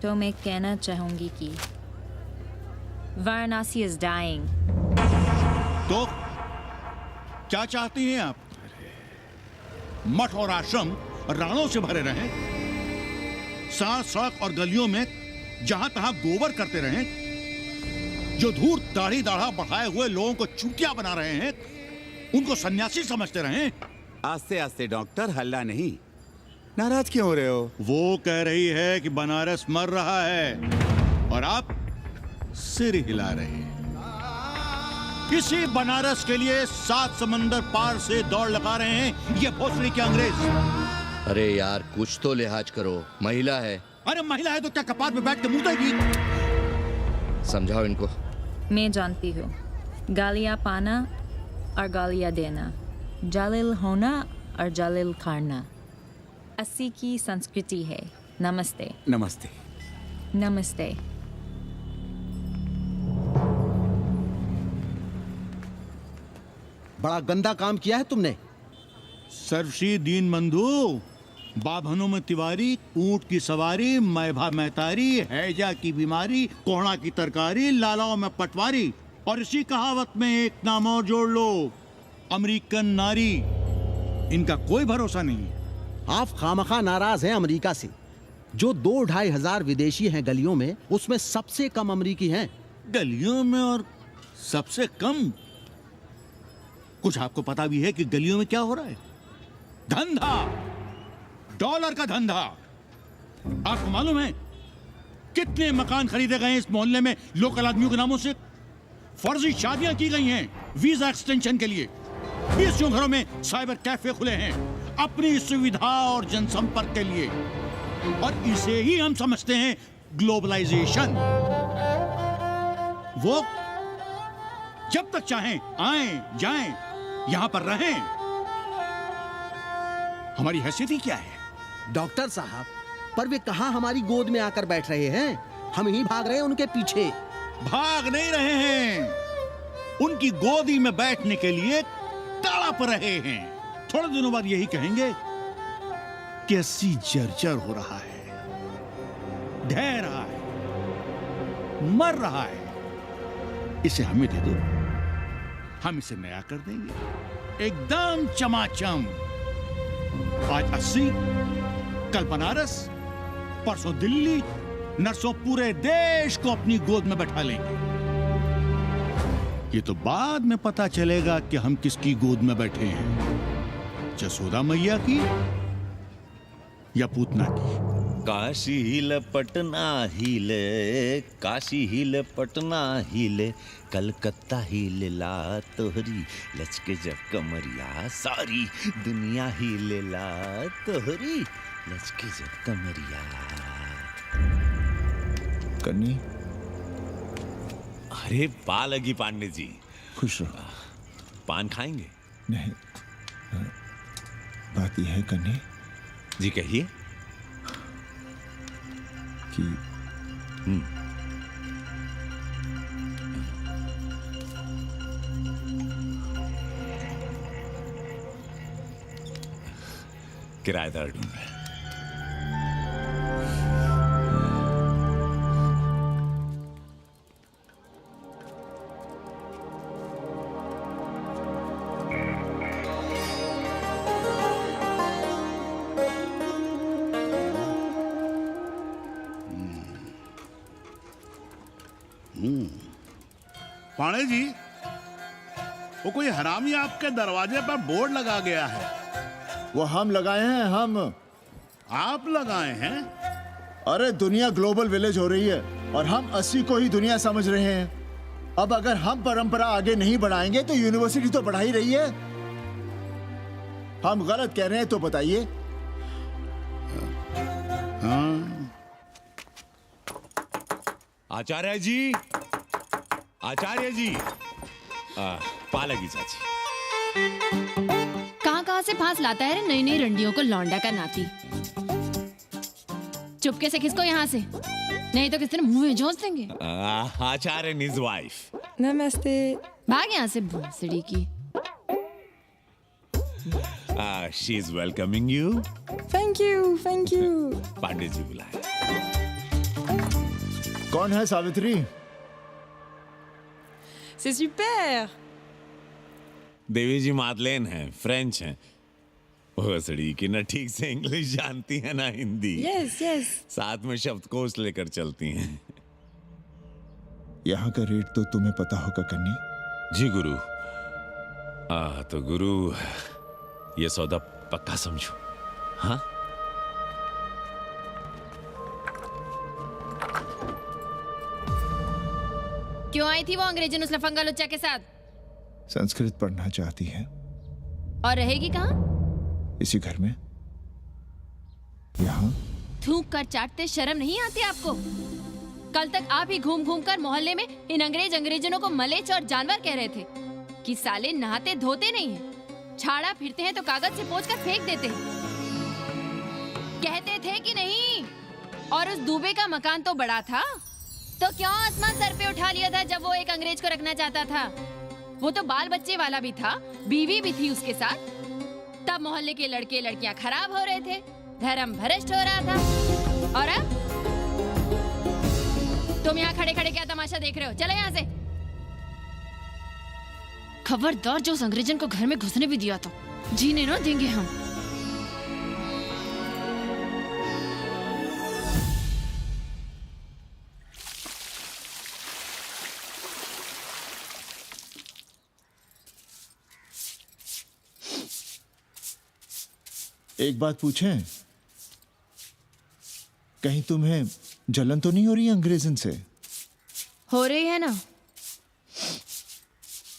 S3: तो मैं कहना चाहूंगी कि वाराणसी इज डाइंग।
S11: तो क्या चाहती हैं आप? मठ और आश्रम राणों से भरे रहें, सड़क सड़क और गलियों में जहां तहां गोबर करते रहें, जो धूर्त दाढ़ी दाढ़ा बढ़ाए हुए लोगों को चूतिया बना रहे हैं उनको सन्यासी समझते रहें।
S7: आस्ते आस्ते डॉक्टर, हल्ला नहीं। नाराज क्यों हो रहे हो?
S11: वो कह रही है कि बनारस मर रहा है और आप सिर हिला रहे हैं। इसी बनारस के लिए 7 समंदर पार से दौड़ लगा रहे हैं ये भोसड़ी के अंग्रेज।
S6: अरे यार, कुछ तो लिहाज करो, महिला है।
S11: अरे महिला है तो क्या कपार पे बैठ के मुंह देगी?
S6: समझाओ इनको।
S3: मैं जानती हूँ, गालियाँ पाना और गालियाँ देना, जालिल होना और जलिल खाना। अस्सी की संस्कृति है। नमस्ते।
S7: नमस्ते।
S3: नमस्ते।
S18: बड़ा गंदा काम किया है तुमने।
S11: सर्वश्री दीन बंधु, बाभनों में तिवारी, ऊंट की सवारी, मैभा मैतारी, हैजा की बीमारी, कोहड़ा की तरकारी, लालाओं में पटवारी, और इसी कहावत में एक नाम और जोड़ लो, अमेरिकन नारी। इनका कोई भरोसा नहीं है।
S18: आप खामखा नाराज हैं अमेरिका से। जो 2-2.5 हजार विदेशी हैं गलियों में, उसमें सबसे कम अमेरिकी हैं।
S11: गलियों में और सबसे कम? कुछ आपको पता भी है कि गलियों में क्या हो रहा है? धंधा, डॉलर का धंधा। आपको मालूम है कितने मकान खरीदे गए इस मोहल्ले में लोकल आदमियों के नामों से? फर्जी शादियां की गई हैं वीजा एक्सटेंशन के लिए। 20 घरों में साइबर कैफे खुले हैं अपनी सुविधा और जनसंपर्क के लिए, और इसे ही हम समझते हैं ग्लोबलाइजेशन। वो जब तक चाहें आएं जाएं, यहां पर रहें। हमारी हैसियत ही क्या है?
S18: डॉक्टर साहब, पर वे कहां हमारी गोद में आकर बैठ रहे हैं? हम ही भाग रहे हैं उनके पीछे।
S11: भाग नहीं रहे हैं, उनकी गोदी में बैठने के लिए तड़प रहे हैं। थोड़े दिनों बाद यही कहेंगे कि अस्सी जर्जर हो रहा है, ढह रहा है, मर रहा है, इसे हमें दे दो, हम इसे नया कर देंगे एकदम चमाचम। आज 80, कल बनारस, परसों दिल्ली, नरसों पूरे देश को अपनी गोद में बैठा लेंगे। ये तो बाद में पता चलेगा कि हम किसकी गोद में बैठे हैं, जसोदा मैया की या पूतना की।
S9: काशी हिले पटना हिले, काशी हिले पटना हिले, कलकत्ता हिले ला तोहरी, लचके जब कमरिया सारी दुनिया हिले ला तोहरी, लचके जब कमरिया।
S13: कन्नी,
S12: अरे पा लगी पांडे जी।
S13: खुश रहो।
S12: पान खाएंगे?
S13: नहीं, बात यह है कन्नी
S12: जी, कहिए।
S13: कि
S12: किराएदार ढूंढ रहे हैं।
S4: पाणे जी, वो कोई हरामी आपके दरवाजे पर बोर्ड लगा गया है।
S13: वो हम लगाए हैं। हम?
S4: आप लगाए हैं?
S13: अरे दुनिया ग्लोबल विलेज हो रही है और हम 80 को ही दुनिया समझ रहे हैं। अब अगर हम परंपरा आगे नहीं बढ़ाएंगे तो यूनिवर्सिटी तो बढ़ा ही रही है। हम गलत कह रहे हैं तो बताइए।
S12: आचार्य जी, आचार्य जी, पालगी चाची।
S2: कहाँ से फांस लाता है रे नई नई रंडियों को, लौंडा का नाती। चुपके से खिसको यहाँ से, नहीं तो किस दिन मुंह में जोश देंगे।
S12: आचार्य and his wife।
S5: नमस्ते।
S2: भाग यहाँ से भोसड़ी की।
S12: She is welcoming you।
S5: Thank you, thank you.
S12: Pandey ji बुलाए।
S13: कौन है सावित्री?
S5: C'est super।
S12: देवी जी मादलेन हैं, फ्रेंच हैं। भोसड़ी की ना ठीक से इंग्लिश जानती है ना हिंदी।
S5: Yes yes.
S12: साथ में शब्दकोश लेकर चलती हैं।
S13: यहाँ का रेट तो तुम्हें पता होगा कन्नी।
S12: जी गुरु। तो गुरु, ये सौदा पक्का समझो। हाँ,
S2: क्यों आई थी वो अंग्रेजन उस लफंगा लुच्चा के साथ?
S13: संस्कृत पढ़ना चाहती है।
S2: और रहेगी कहाँ?
S13: इसी घर में, यहाँ।
S2: थूक कर चाटते शर्म नहीं आती आपको? कल तक आप ही घूम घूम कर मोहल्ले में इन अंग्रेजनों को मलेच और जानवर कह रहे थे कि साले नहाते धोते नहीं हैं। छाड़ा फिरते हैं तो कागज से पोंछ कर फेंक देते हैं। कहते थे कि नहीं। और उस दूबे का मकान तो बड़ा था, तो क्यों आसमान सर पे उठा लिया था जब वो एक अंग्रेज को रखना चाहता था? वो तो बाल बच्चे वाला भी था, बीवी भी थी उसके साथ। तब मोहल्ले के लड़के लड़कियां खराब हो रहे थे, धर्म भ्रष्ट हो रहा था। और अब तुम यहाँ खड़े खड़े क्या तमाशा देख रहे हो? चलो यहाँ से। खबरदार, जो उस अंग्रेजन को घर में घुसने भी दिया तो जीने ना देंगे हम।
S13: एक बात पूछें, कहीं तुम्हें जलन तो नहीं हो रही अंग्रेजन से?
S2: हो रही है ना,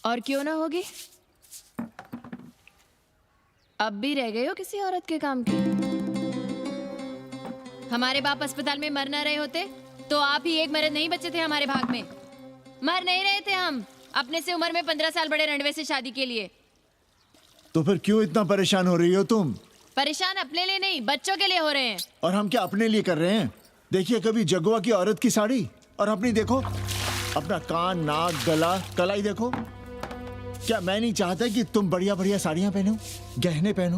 S2: और क्यों ना होगी? अब भी रह गए हो किसी औरत के काम की? हमारे बाप अस्पताल में मर ना रहे होते तो आप ही एक मर्द नहीं बचे थे हमारे भाग में। मर नहीं रहे थे हम अपने से उम्र में 15 साल बड़े रणवे से शादी के लिए।
S13: तो फिर क्यों इतना परेशान हो रही हो तुम?
S2: परेशान अपने लिए नहीं, बच्चों के लिए हो रहे हैं।
S13: और हम क्या अपने लिए कर रहे हैं? देखिए कभी जगुआ की औरत की साड़ी और अपनी देखो, अपना कान, नाक, गला, कलाई देखो। क्या मैं नहीं चाहता कि तुम बढ़िया बढ़िया साड़ियां पहनो, गहने पहनो,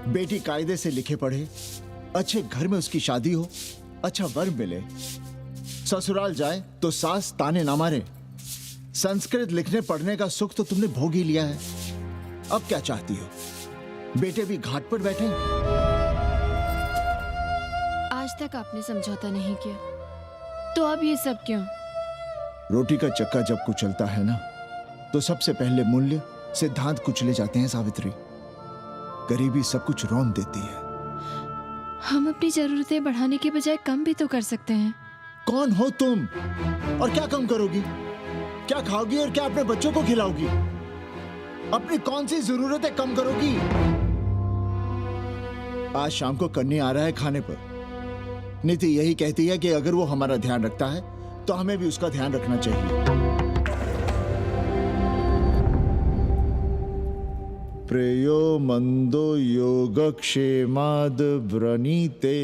S13: बेटी कायदे से लिखे पढ़े, अच्छे घर में उसकी शादी हो, अच्छा वर मिले, ससुराल जाए तो सास ताने ना मारे। संस्कृत लिखने पढ़ने का सुख तो तुमने भोग ही लिया है। अब क्या चाहती हो? बेटे भी घाट पर बैठे।
S2: आज तक आपने समझौता नहीं किया, तो अब ये सब क्यों?
S13: रोटी का चक्का जब कुचलता है ना, तो सबसे पहले मूल्य सिद्धांत कुचले जाते हैं सावित्री। गरीबी सब कुछ रौंद देती है।
S2: हम अपनी जरूरतें बढ़ाने के बजाय कम भी तो कर सकते हैं।
S13: कौन हो तुम और क्या कम करोगी? क्या खाओगी और क्या अपने बच्चों को खिलाओगी? अपनी कौन सी जरूरतें कम करोगी? आज शाम को कन्नी आ रहा है खाने पर। नीति यही कहती है कि अगर वो हमारा ध्यान रखता है तो हमें भी उसका ध्यान रखना चाहिए। प्रेयो मंदो योगक्षेमाद व्रणीते।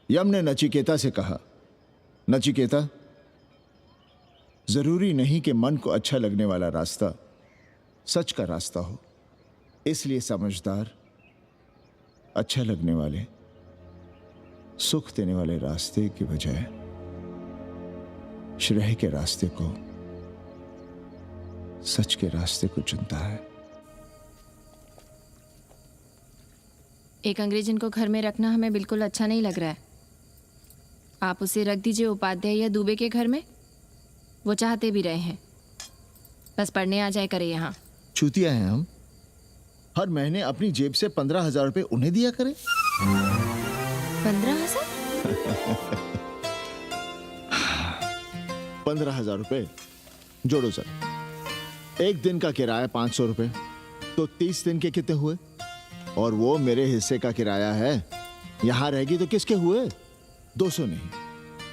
S13: यम ने नचिकेता से कहा, नचिकेता, जरूरी नहीं कि मन को अच्छा लगने वाला रास्ता सच का रास्ता हो। इसलिए समझदार, अच्छा लगने वाले, सुख देने वाले रास्ते की बजाय श्रेय के रास्ते को, सच के रास्ते को चुनता है।
S2: एक अंग्रेजन को घर में रखना हमें बिल्कुल अच्छा नहीं लग रहा है। आप उसे रख दीजिए उपाध्याय या दुबे के घर में, वो चाहते भी रहे हैं। बस पढ़ने आ जाए करे यहाँ।
S13: चूतिया हैं हम। हर महीने अपनी जेब से 15,000 रुपए उन्हें दिया करें।
S2: 15,000?
S13: 15,000 रुपए जोड़ो सर। एक दिन का किराया 500 रुपए, तो 30 दिन के कितने हुए? और वो मेरे हिस्से का किराया है। यहां रहेगी तो किसके हुए? 200 नहीं,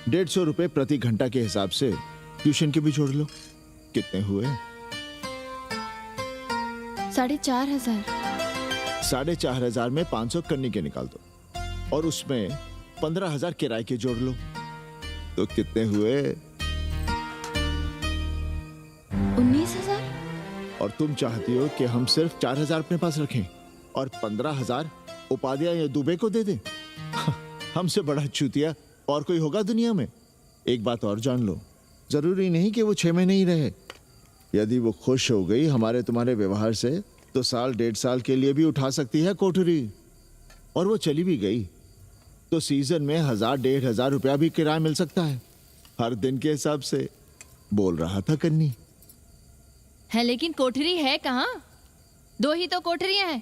S13: 150 रुपए प्रति घंटा के हिसाब से ट्यूशन के भी जोड़ लो। कितने हुए?
S2: 4,500।
S13: 4,500 में 500 कन्नी के निकाल दो और उसमें 15,000 किराए के जोड़ लो, तो कितने हुए?
S2: 19,000।
S13: और तुम चाहती हो कि हम सिर्फ 4,000 अपने पास रखें और 15,000 उपाध्याय या दुबे को दे दें? हमसे बड़ा चूतिया और कोई होगा दुनिया में? एक बात और जान लो, जरूरी नहीं कि वो 6 महीने ही रहे। यदि वो खुश हो गई हमारे तुम्हारे व्यवहार से, तो साल 1.5 साल के लिए भी उठा सकती है कोठरी। और वो चली भी गई तो सीजन में 1,000-1,500 रुपया भी किराया मिल सकता है, हर दिन के हिसाब से। बोल रहा था कन्नी।
S2: है लेकिन कोठरी है कहाँ? 2 ही तो कोठरियां हैं,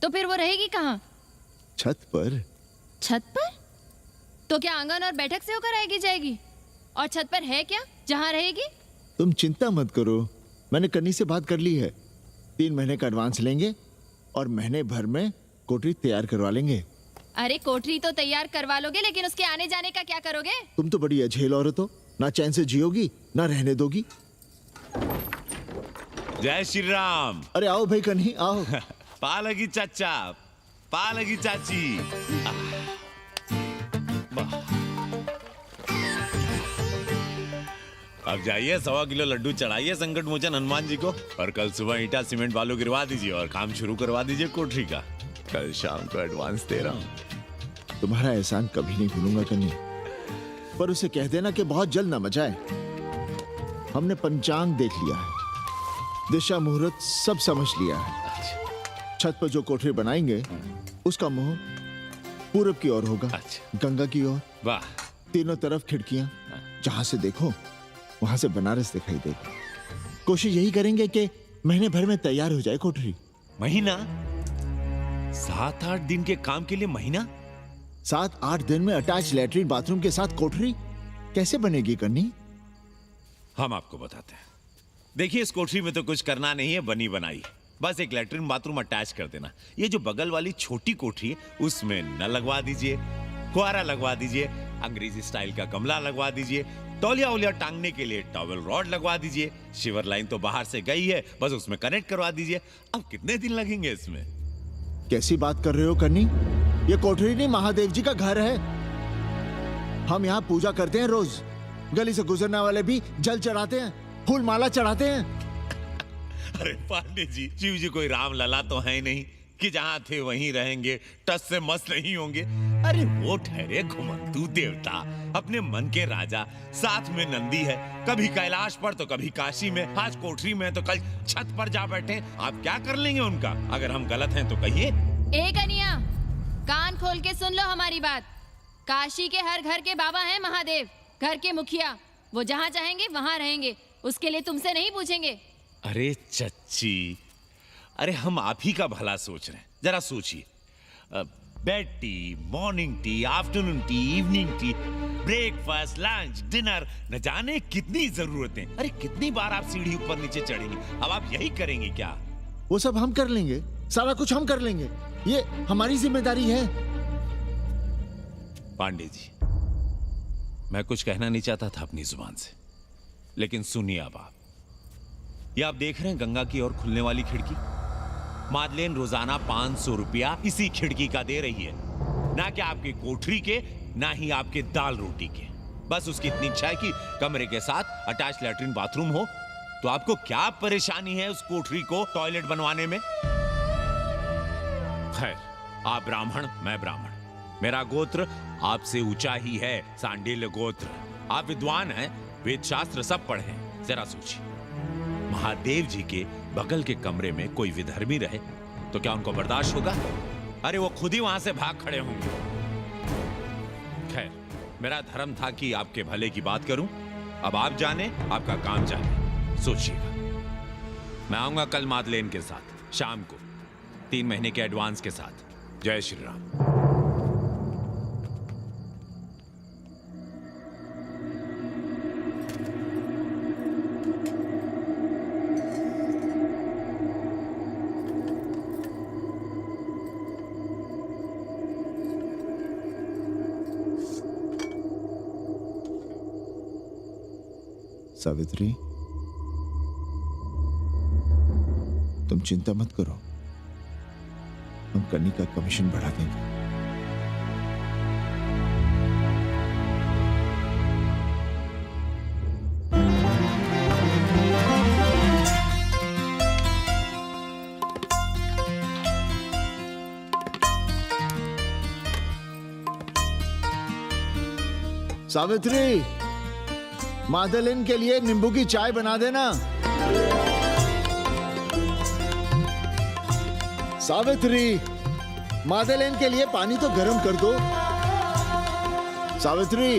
S2: तो फिर वो रहेगी कहाँ?
S13: छत पर।
S2: छत पर? तो क्या आंगन और बैठक से होकर आएगी जाएगी? और छत पर है क्या जहाँ रहेगी?
S13: तुम चिंता मत करो, मैंने कन्नी से बात कर ली है। 3 महीने का एडवांस लेंगे और महीने भर में कोठरी तैयार करवा लेंगे।
S2: अरे कोठरी तो तैयार करवा लोगे, लेकिन उसके आने जाने का क्या करोगे?
S13: तुम तो बड़ी अझेल औरत हो, ना चैन से जियोगी ना रहने दोगी।
S9: जय श्री राम।
S13: अरे आओ भाई कन्ही आओ।
S9: पालगी चाचा, पालगी चाची। अब जाइए 1.25 किलो लड्डू चढ़ाइए संकट मोचन हनुमान जी को और कल सुबह ईटा सीमेंट बालू गिरवा दीजिए और काम शुरू करवा दीजिए कोठरी का। कल शाम को एडवांस दे रहा हूँ।
S13: तुम्हारा एहसान कभी नहीं भूलूंगा कन्ही, पर उसे कह देना कि बहुत जल्द न मचाए। हमने पंचांग देख लिया है, दिशा मुहूर्त सब समझ लिया है। छत पर जो कोठरी बनाएंगे उसका मुंह पूरब की ओर होगा, गंगा की ओर।
S9: वाह।
S13: तीनों तरफ खिड़कियां, जहां से देखो वहां से बनारस दिखाई देगा। कोशिश यही करेंगे कि महीने भर में तैयार हो जाए कोठरी।
S9: महीना? 7-8 दिन के काम के लिए महीना?
S13: 7-8 दिन में अटैच लैट्रिन बाथरूम के साथ कोठरी कैसे बनेगी कन्नी?
S9: हम आपको बताते हैं। देखिए इस कोठरी में तो कुछ करना नहीं है, बनी बनाई। बस एक लैट्रिन बाथरूम अटैच कर देना। ये जो बगल वाली छोटी कोठरी है उसमें नल लगवा दीजिए, फुहारा लगवा दीजिए, अंग्रेजी स्टाइल का गमला लगवा दीजिए, तौलिया उलिया टांगने के लिए टॉवेल रॉड लगवा दीजिए। शिवर लाइन तो बाहर से गई है, बस उसमें कनेक्ट करवा दीजिए। अब कितने दिन लगेंगे इसमें?
S13: कैसी बात कर रहे हो कन्नी? ये कोठरी नहीं, महादेव जी का घर है। हम यहाँ पूजा करते हैं रोज। गली से गुजरने वाले भी जल चढ़ाते हैं, फूल माला चढ़ाते हैं।
S9: अरे पांडे जी, शिव जी कोई राम लला तो है नहीं कि जहां थे वहीं रहेंगे, टस से मस नहीं होंगे। अरे वो ठहरे घुमंतू देवता, अपने मन के राजा, साथ में नंदी है, कभी कैलाश पर तो कभी काशी में, आज कोठरी में तो कल छत पर जा बैठे। आप क्या कर लेंगे उनका? अगर हम गलत हैं तो कहिए।
S2: ए कन्या, कान खोल के सुन लो हमारी बात। काशी के हर घर के बाबा हैं महादेव, घर के मुखिया। वो जहाँ चाहेंगे वहाँ रहेंगे, उसके लिए तुमसे नहीं पूछेंगे।
S9: अरे चच्ची, अरे हम आप ही का भला सोच रहे हैं। जरा सोचिए, bed tea, morning tea, afternoon T, evening tea, breakfast, lunch, dinner, न जाने कितनी जरूरतें। अरे कितनी बार आप सीढ़ी ऊपर नीचे चढ़ेंगे। अब आप यही करेंगे क्या?
S13: वो सब हम कर लेंगे, सारा कुछ हम कर लेंगे, ये हमारी जिम्मेदारी है।
S9: पांडे जी, मैं कुछ कहना नहीं चाहता था अपनी जुबान से, लेकिन सुनिए अब आप। ये आप देख रहे हैं गंगा की ओर खुलने वाली खिड़की? मादलेन रोजाना 500 रुपया इसी खिड़की का दे रही है, ना कि आपकी कोठरी के, ना ही आपके दाल रोटी के। बस उसकी इतनी इच्छा है कि कमरे के साथ अटैच लैट्रिन बाथरूम हो। तो आपको क्या परेशानी है उस कोठरी को टॉयलेट बनवाने में? खैर, आप ब्राह्मण, मैं ब्राह्मण, मेरा गोत्र आपसे ऊंचा ही है, सांडिल्य गोत्र। आप विद्वान हैं, वेद शास्त्र सब पढ़े हैं। जरा सोचिए, महादेव जी के बगल के कमरे में कोई विधर्मी रहे तो क्या उनको बर्दाश्त होगा? अरे वो खुद ही वहां से भाग खड़े होंगे। खैर, मेरा धर्म था कि आपके भले की बात करूं। अब आप जाने, आपका काम जाने। सोचिएगा। मैं आऊंगा कल मादलेन के साथ शाम को, 3 महीने के एडवांस के साथ। जय श्री राम।
S13: सावित्री, तुम चिंता मत करो, हम कन्नी का कमीशन बढ़ा देंगे। सावित्री, मादलिन के लिए नींबू की चाय बना देना। सावित्री, मादलिन के लिए पानी तो गर्म कर दो। सावित्री,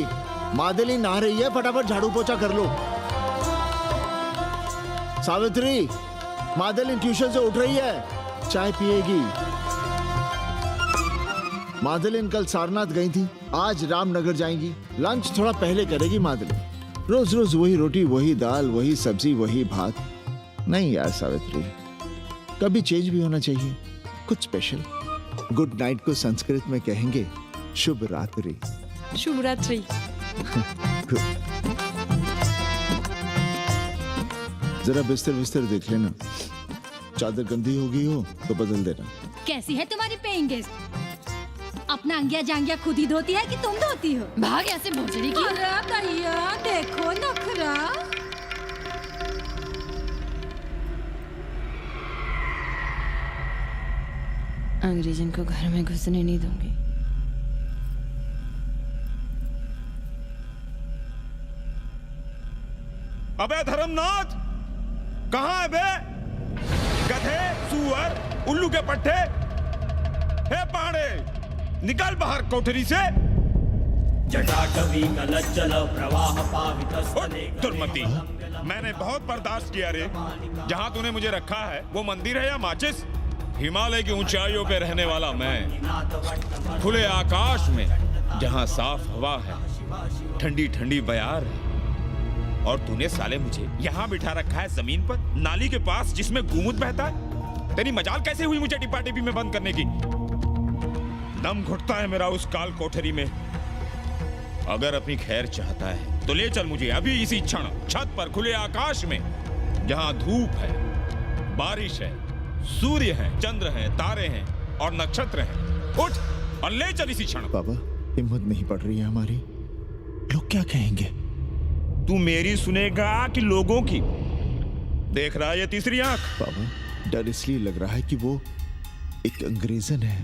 S13: मादलिन नहा रही है, फटाफट झाड़ू पोछा कर लो। सावित्री, मादलिन ट्यूशन से उठ रही है, चाय पिएगी। मादलिन कल सारनाथ गई थी, आज रामनगर जाएंगी। लंच थोड़ा पहले करेगी मादलिन। रोज रोज वही रोटी, वही दाल, वही सब्जी, वही भात। नहीं यार सावित्री, कभी चेंज भी होना चाहिए, कुछ स्पेशल। गुड नाइट को संस्कृत में कहेंगे शुभ रात्रि।
S22: शुभ रात्रि।
S13: Good. जरा बिस्तर बिस्तर देख लेना, चादर गंदी हो गई हो तो बदल देना।
S14: कैसी है तुम्हारी पेइंग गेस्ट? अपना अंगिया जांगिया खुद ही धोती है कि तुम धोती हो?
S2: भाग ऐसे भोजड़ी की।
S14: अरे भैया देखो नखरा।
S5: अंग्रेजन को घर में घुसने नहीं दूंगी।
S7: अबे धर्मनाथ, कहाँ है बे? गधे, सुअर, उल्लू के पट्टे। हे पाड़े, निकल बाहर कोठरी से।
S19: जटाटवी कलज्जल प्रवाह पावितस्तने।
S7: दुर्मति, मैंने बहुत बर्दाश्त किया रे। जहाँ तूने मुझे रखा है वो मंदिर है या माचिस? हिमालय की ऊंचाइयों पे रहने वाला मैं, खुले आकाश में जहाँ साफ हवा है, ठंडी ठंडी बयार है, और तूने साले मुझे यहाँ बिठा रखा है जमीन पर, नाली के पास जिसमें गोमूत्र बहता है। तेरी मजाल कैसे हुई मुझे टिपा टिपी में बंद करने की? दम घुटता है मेरा उस काल कोठरी में। अगर अपनी खैर चाहता है तो ले चल मुझे अभी इसी क्षण छत पर खुले आकाश में, जहाँ धूप है, बारिश है, सूर्य है, चंद्र है, तारे हैं और नक्षत्र हैं। उठ और ले चल इसी क्षण।
S13: बाबा, हिम्मत नहीं पड़ रही है हमारी। लोग क्या कहेंगे?
S7: तू मेरी सुनेगा कि लोगों की? देख रहा है ये तीसरी आंख?
S13: बाबा, डर इसलिए लग रहा है कि वो एक अंग्रेजन है।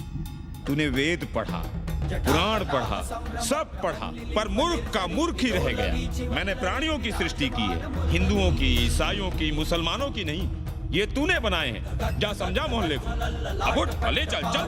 S7: तूने वेद पढ़ा, पुराण पढ़ा, सब पढ़ा, पर मूर्ख का मूर्ख ही रह गया। मैंने प्राणियों की सृष्टि की है, हिंदुओं की, ईसाइयों की, मुसलमानों की नहीं। ये तूने बनाए हैं। जा समझा मोहल्ले को। अब उठ, ले चल चल।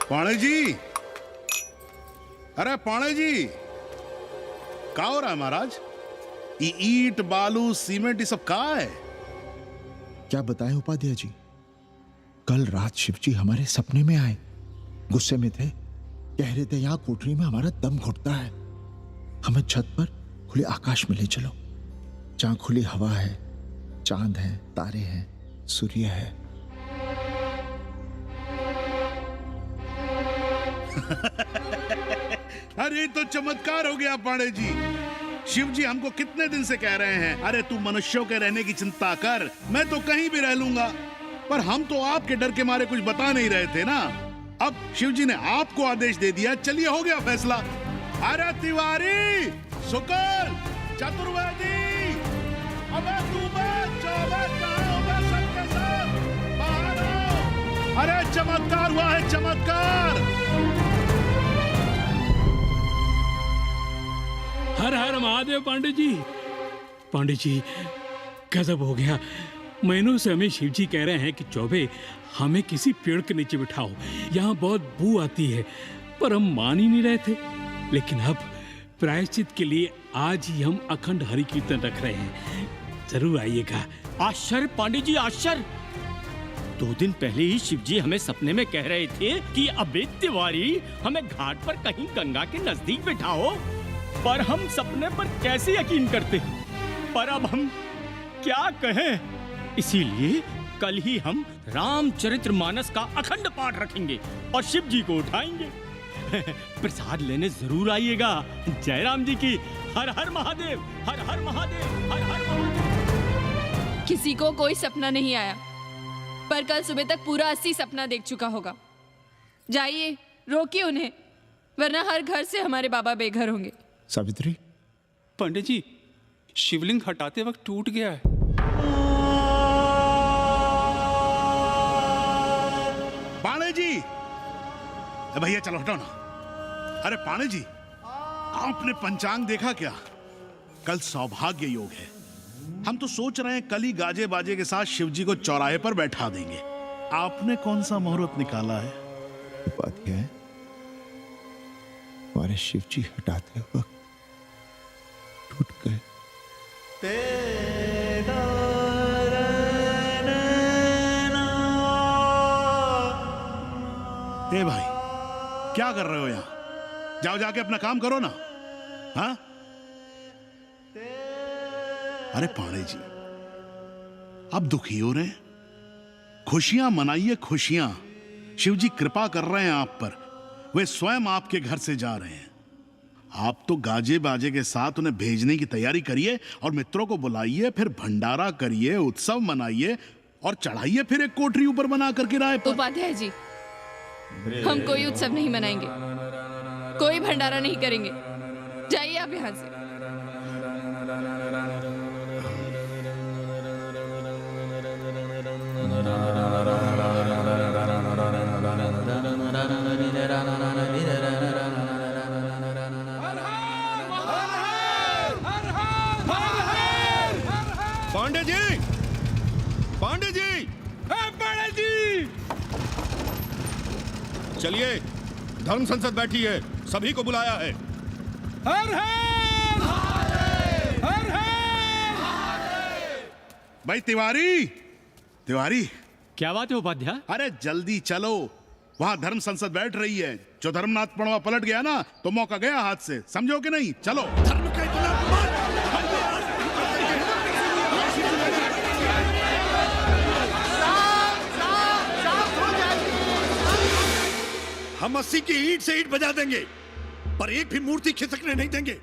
S4: पाणे जी, अरे पाणे जी, क्या हो रहा है महाराज? ये ईंट, बालू, सीमेंट, ये सब कहाँ है?
S13: क्या बताएं उपाध्याय जी, कल रात शिवजी हमारे सपने में आए। गुस्से में थे, कह रहे थे यहाँ कोठरी में हमारा दम घुटता है, हमें छत पर खुले आकाश में ले चलो, जहाँ खुली हवा है, चांद है, तारे हैं, सूर्य है।
S4: अरे तो चमत्कार हो गया पाणे जी। शिव जी हमको कितने दिन से कह रहे हैं, अरे तू मनुष्यों के रहने की चिंता कर, मैं तो कहीं भी रह लूंगा। पर हम तो आपके डर के मारे कुछ बता नहीं रहे थे ना। अब शिव जी ने आपको आदेश दे दिया, चलिए हो गया फैसला। अरे तिवारी, शुक्ल, चतुर्वेदी, अबे तू सबके सब बाहर आओ। अरे चमत्कार हुआ है, चमत्कार।
S20: हर हर महादेव पांडे जी। पांडे जी, गजब हो गया। महीनों से हमें शिवजी कह रहे हैं कि चौबे हमें किसी पेड़ के नीचे बिठाओ, यहाँ बहुत बू आती है, पर हम मान ही नहीं रहे थे। लेकिन अब प्रायश्चित के लिए आज ही हम अखंड हरि कीर्तन रख रहे हैं, जरूर आइएगा।
S19: आश्चर्य पांडे जी, आश्चर्य। 2 दिन पहले ही शिवजी हमें सपने में कह रहे थे कि अबे तिवारी, हमें घाट पर कहीं गंगा के नजदीक बिठाओ, पर हम सपने पर कैसे यकीन करते। पर अब हम क्या कहें, इसीलिए कल ही हम रामचरितमानस का अखंड पाठ रखेंगे और शिव जी को उठाएंगे। प्रसाद लेने जरूर आइएगा। जय राम जी की। हर हर महादेव, हर हर महादेव, हर हर महादेव।
S2: किसी को कोई सपना नहीं आया, पर कल सुबह तक पूरा 80 सपना देख चुका होगा। जाइए, रोकिए उन्हें, वरना हर घर से हमारे बाबा बेघर होंगे।
S13: सावित्री,
S10: पंडित जी, शिवलिंग हटाते वक्त टूट गया है।
S4: पाणे जी, भैया चलो हटाओ ना। अरे पाणे जी, आपने पंचांग देखा क्या? कल सौभाग्य योग है। हम तो सोच रहे हैं कल ही गाजे बाजे के साथ शिवजी को चौराहे पर बैठा देंगे। आपने कौन सा मुहूर्त निकाला है?
S13: उपाध्याय, हमारे शिवजी हटाते वक्त टूट गए।
S4: ए भाई, क्या कर रहे हो यहाँ? जाओ जाके अपना काम करो ना। हाँ, अरे पांडे जी, अब दुखी हो रहे हैं? खुशियां मनाइए, खुशियां। शिव जी कृपा कर रहे हैं आप पर। वे स्वयं आपके घर से जा रहे हैं। आप तो गाजे बाजे के साथ उन्हें भेजने की तैयारी करिए और मित्रों को बुलाइए, फिर भंडारा करिए, उत्सव मनाइए और चढ़ाइए फिर एक कोठरी ऊपर बना कर किराए पर।
S2: उपाध्याय जी, हम कोई उत्सव नहीं मनाएंगे, कोई भंडारा नहीं करेंगे। जाइए आप यहाँ से।
S7: पांडे जी, पांडे जी, पांडे जी, चलिए, धर्म संसद बैठी है, सभी को बुलाया है। हर हर हर हर।
S4: भाई तिवारी, तिवारी,
S19: क्या बात है उपाध्याय?
S4: अरे जल्दी चलो, वहां धर्म संसद बैठ रही है। जो धर्मनाथ पड़वा पलट गया ना तो मौका गया हाथ से, समझो कि नहीं? चलो। धर्म का
S15: हम 80 की ईंट से ईंट बजा देंगे, पर एक भी मूर्ति खिसकने नहीं देंगे।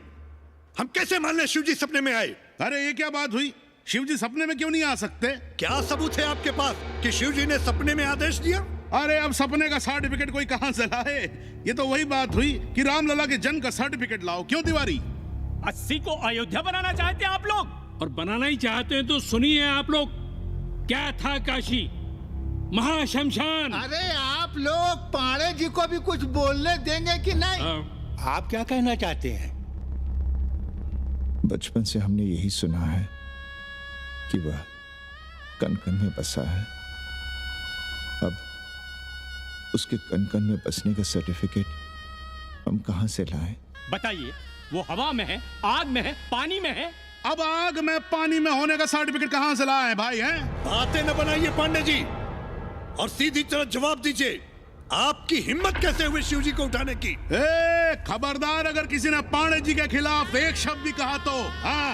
S15: हम कैसे मान लें शिव जी सपने में आए?
S4: अरे ये क्या बात हुई? शिव जी सपने में क्यों नहीं आ सकते?
S15: क्या सबूत है आपके पास कि शिव जी ने सपने में आदेश दिया?
S4: अरे अब सपने का सर्टिफिकेट कोई कहां से लाए? ये तो वही बात हुई कि रामलला के जन्म का सर्टिफिकेट लाओ। क्यों तिवारी?
S20: 80 को अयोध्या बनाना चाहते हैं आप लोग? और बनाना ही चाहते हैं तो सुनिए आप लोग, क्या था काशी महाशमशान।
S18: अरे आप लोग पांडे जी को भी कुछ बोलने देंगे कि नहीं? आप क्या कहना चाहते हैं?
S13: बचपन से हमने यही सुना है कि वह कन कन में बसा है। अब उसके कन कन में बसने का सर्टिफिकेट हम कहां से लाएं?
S19: बताइए, वो हवा में है, आग में है, पानी में है?
S4: अब आग में पानी में होने का सर्टिफिकेट कहां से लाए भाई? हैं?
S15: बातें न बनाइए पांडे जी, और सीधी तरह जवाब दीजिए। आपकी हिम्मत कैसे हुई शिव जी को उठाने की?
S4: खबरदार, अगर किसी ने पांडे जी के खिलाफ एक शब्द भी कहा तो। हाँ,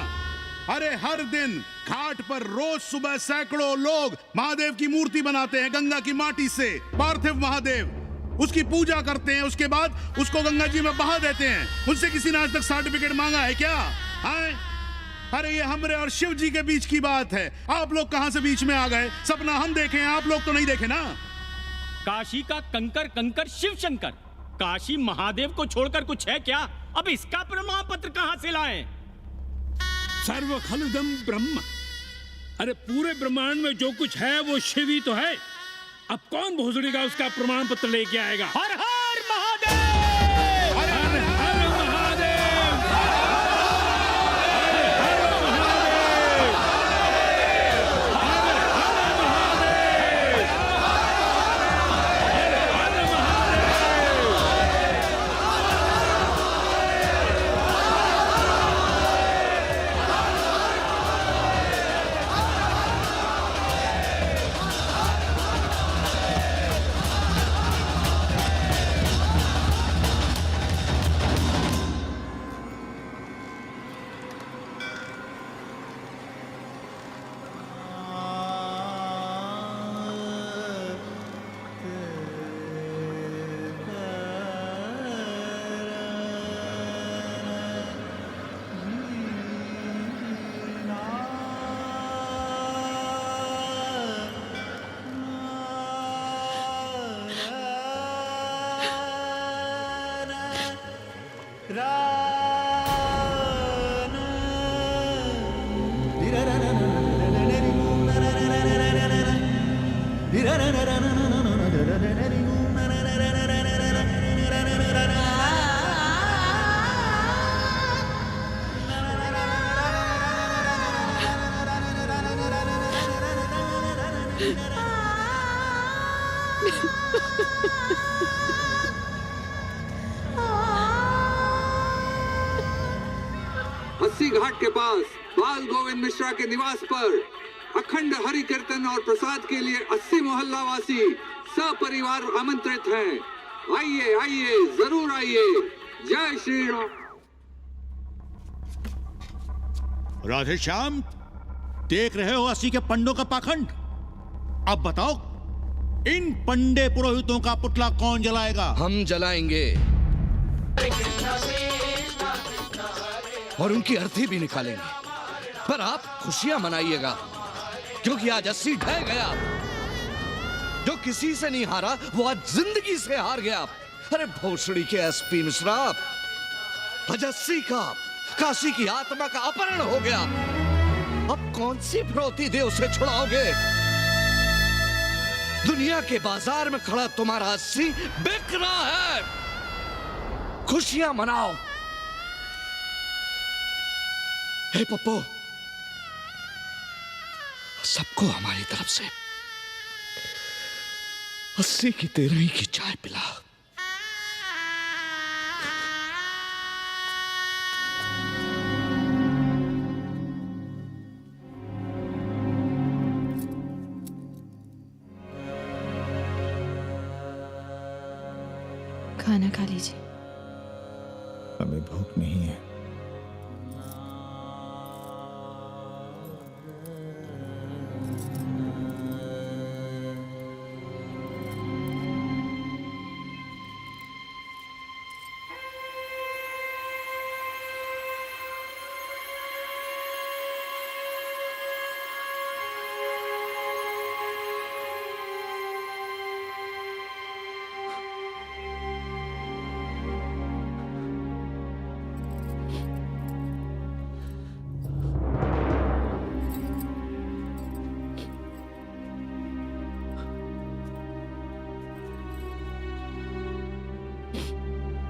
S4: अरे हर दिन घाट पर रोज सुबह सैकड़ों लोग महादेव की मूर्ति बनाते हैं गंगा की माटी से, पार्थिव महादेव। उसकी पूजा करते हैं, उसके बाद उसको गंगा जी में बहा देते हैं। उनसे किसी ने आज तक सर्टिफिकेट मांगा है क्या? हाँ? अरे ये हमरे और शिव जी के बीच की बात है। आप लोग कहां से बीच में आ गए? सपना हम देखे हैं, आप लोग तो नहीं देखे ना।
S19: काशी का कंकर कंकर शिव शंकर, काशी महादेव को छोड़कर कुछ है क्या? अब इसका प्रमाण पत्र कहां से लाएं?
S20: सर्व खलुदम ब्रह्म। अरे पूरे ब्रह्मांड में जो कुछ है वो शिव ही तो है। अब कौन भोसड़ी का उसका प्रमाण पत्र लेके आएगा?
S19: हर हर महादेव,
S20: हर हर महादेव।
S16: अस्सी घाट के पास बाल गोविंद मिश्रा के निवास पर अखंड हरि कीर्तन और प्रसाद के लिए 80 मोहल्ला वासी सपरिवार आमंत्रित हैं। आइए आइए, जरूर आइए। जय श्री राम।
S11: राधे श्याम, देख रहे हो अस्सी के पंडों का पाखंड। अब बताओ, इन पंडे पुरोहितों का पुतला कौन जलाएगा?
S6: हम जलाएंगे और उनकी अर्थी भी निकालेंगे। पर आप खुशियां मनाइएगा, क्योंकि आज अस्सी ढह गया। जो किसी से नहीं हारा वो आज जिंदगी से हार गया। अरे भोसड़ी के एसपी मिश्रा, आज अस्सी का काशी की आत्मा का अपहरण हो गया। अब कौन सी फिरौती दे उसे छुड़ाओगे? दुनिया के बाजार में खड़ा तुम्हारा अस्सी बिक रहा है। खुशियां मनाओ। हे पप्पू, सबको हमारी तरफ से अस्सी की 13 की चाय पिला।
S5: खाना खा लीजिए।
S13: हमें भूख नहीं है।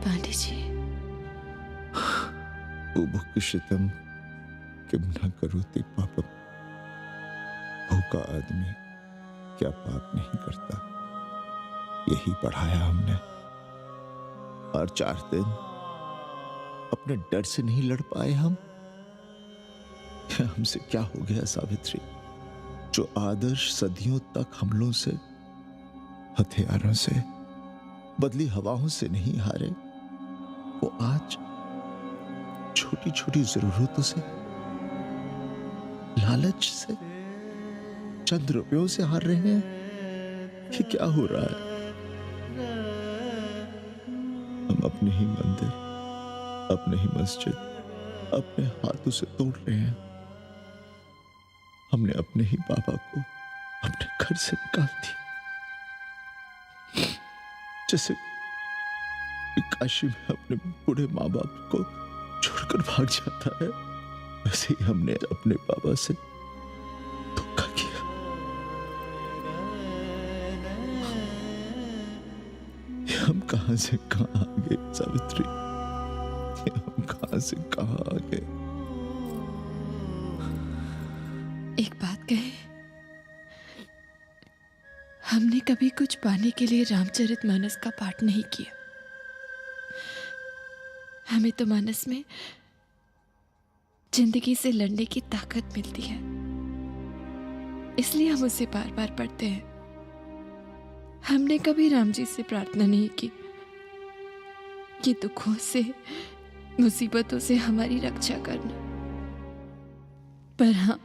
S5: पांडे जी,
S13: बुभुक्षितम किम न करोति पापम। भूखा आदमी क्या पाप नहीं करता, यही पढ़ाया हमने। और 4 दिन अपने डर से नहीं लड़ पाए हम। हमसे क्या हो गया सावित्री? जो आदर्श सदियों तक हमलों से, हथियारों से, बदली हवाओं से नहीं हारे, वो आज छोटी छोटी जरूरतों से, लालच से, चंद रुपयों से हार रहे हैं। ये क्या हो रहा है? हम अपने ही मंदिर, अपने ही मस्जिद अपने हाथों से तोड़ रहे हैं। हमने अपने ही बाबा को अपने घर से निकाल दिया। जैसे काशी में अपने बूढ़े माँ बाप को छोड़कर भाग जाता है, वैसे ही हमने अपने बाबा से धोखा किया। ये हम कहां से कहां आ गए सावित्री? ये हम कहां से कहां आ गए?
S5: एक बात कहे, हमने कभी कुछ पाने के लिए रामचरितमानस का पाठ नहीं किया। हमें तो मानस में जिंदगी से लड़ने की ताकत मिलती है, इसलिए हम उसे बार बार पढ़ते हैं। हमने कभी राम जी से प्रार्थना नहीं की कि दुखों से, मुसीबतों से हमारी रक्षा करना। पर हाँ,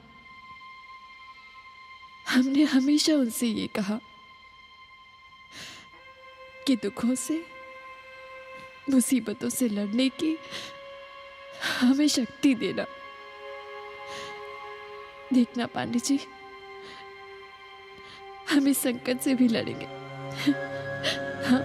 S5: हमने हमेशा उनसे ये कहा कि दुखों से, मुसीबतों से लड़ने की हमें शक्ति देना। देखना पांडे जी, हम इस संकट से भी लड़ेंगे। हाँ।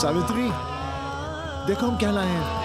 S13: सावित्री, देखो हम क्या लाए हैं।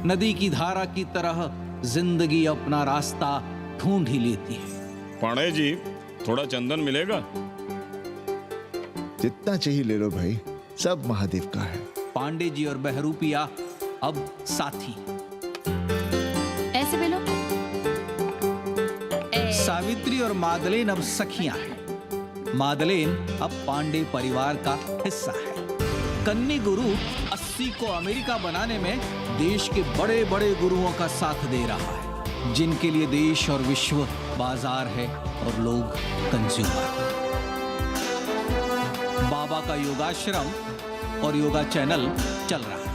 S17: नदी की धारा की तरह जिंदगी अपना रास्ता ढूंढ ही लेती है।
S7: पांडे जी, थोड़ा चंदन मिलेगा?
S13: जितना चाहिए ले लो भाई, सब महादेव का है।
S17: पांडे जी और बहरूपिया अब साथी।
S2: ऐसे बेलो।
S17: सावित्री और मादलेन अब सखियां हैं। मादलेन अब पांडे परिवार का हिस्सा है। कन्नी गुरु 80 को अमेरिका बनाने में देश के बड़े बड़े गुरुओं का साथ दे रहा है, जिनके लिए देश और विश्व बाजार है और लोग कंज्यूमर। बाबा का योगाश्रम और योगा चैनल चल रहा है।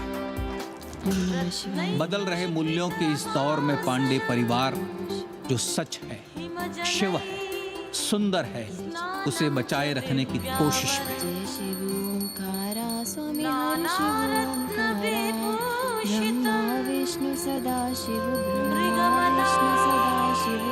S17: बदल रहे मूल्यों के इस दौर में पांडे परिवार जो सच है, शिव है, सुंदर है, उसे बचाए रखने की कोशिश में।
S5: स्वामी हरि शिव ब्रह्मा विष्णु सदा शिव ब्रह्मा विष्णु सदा शिव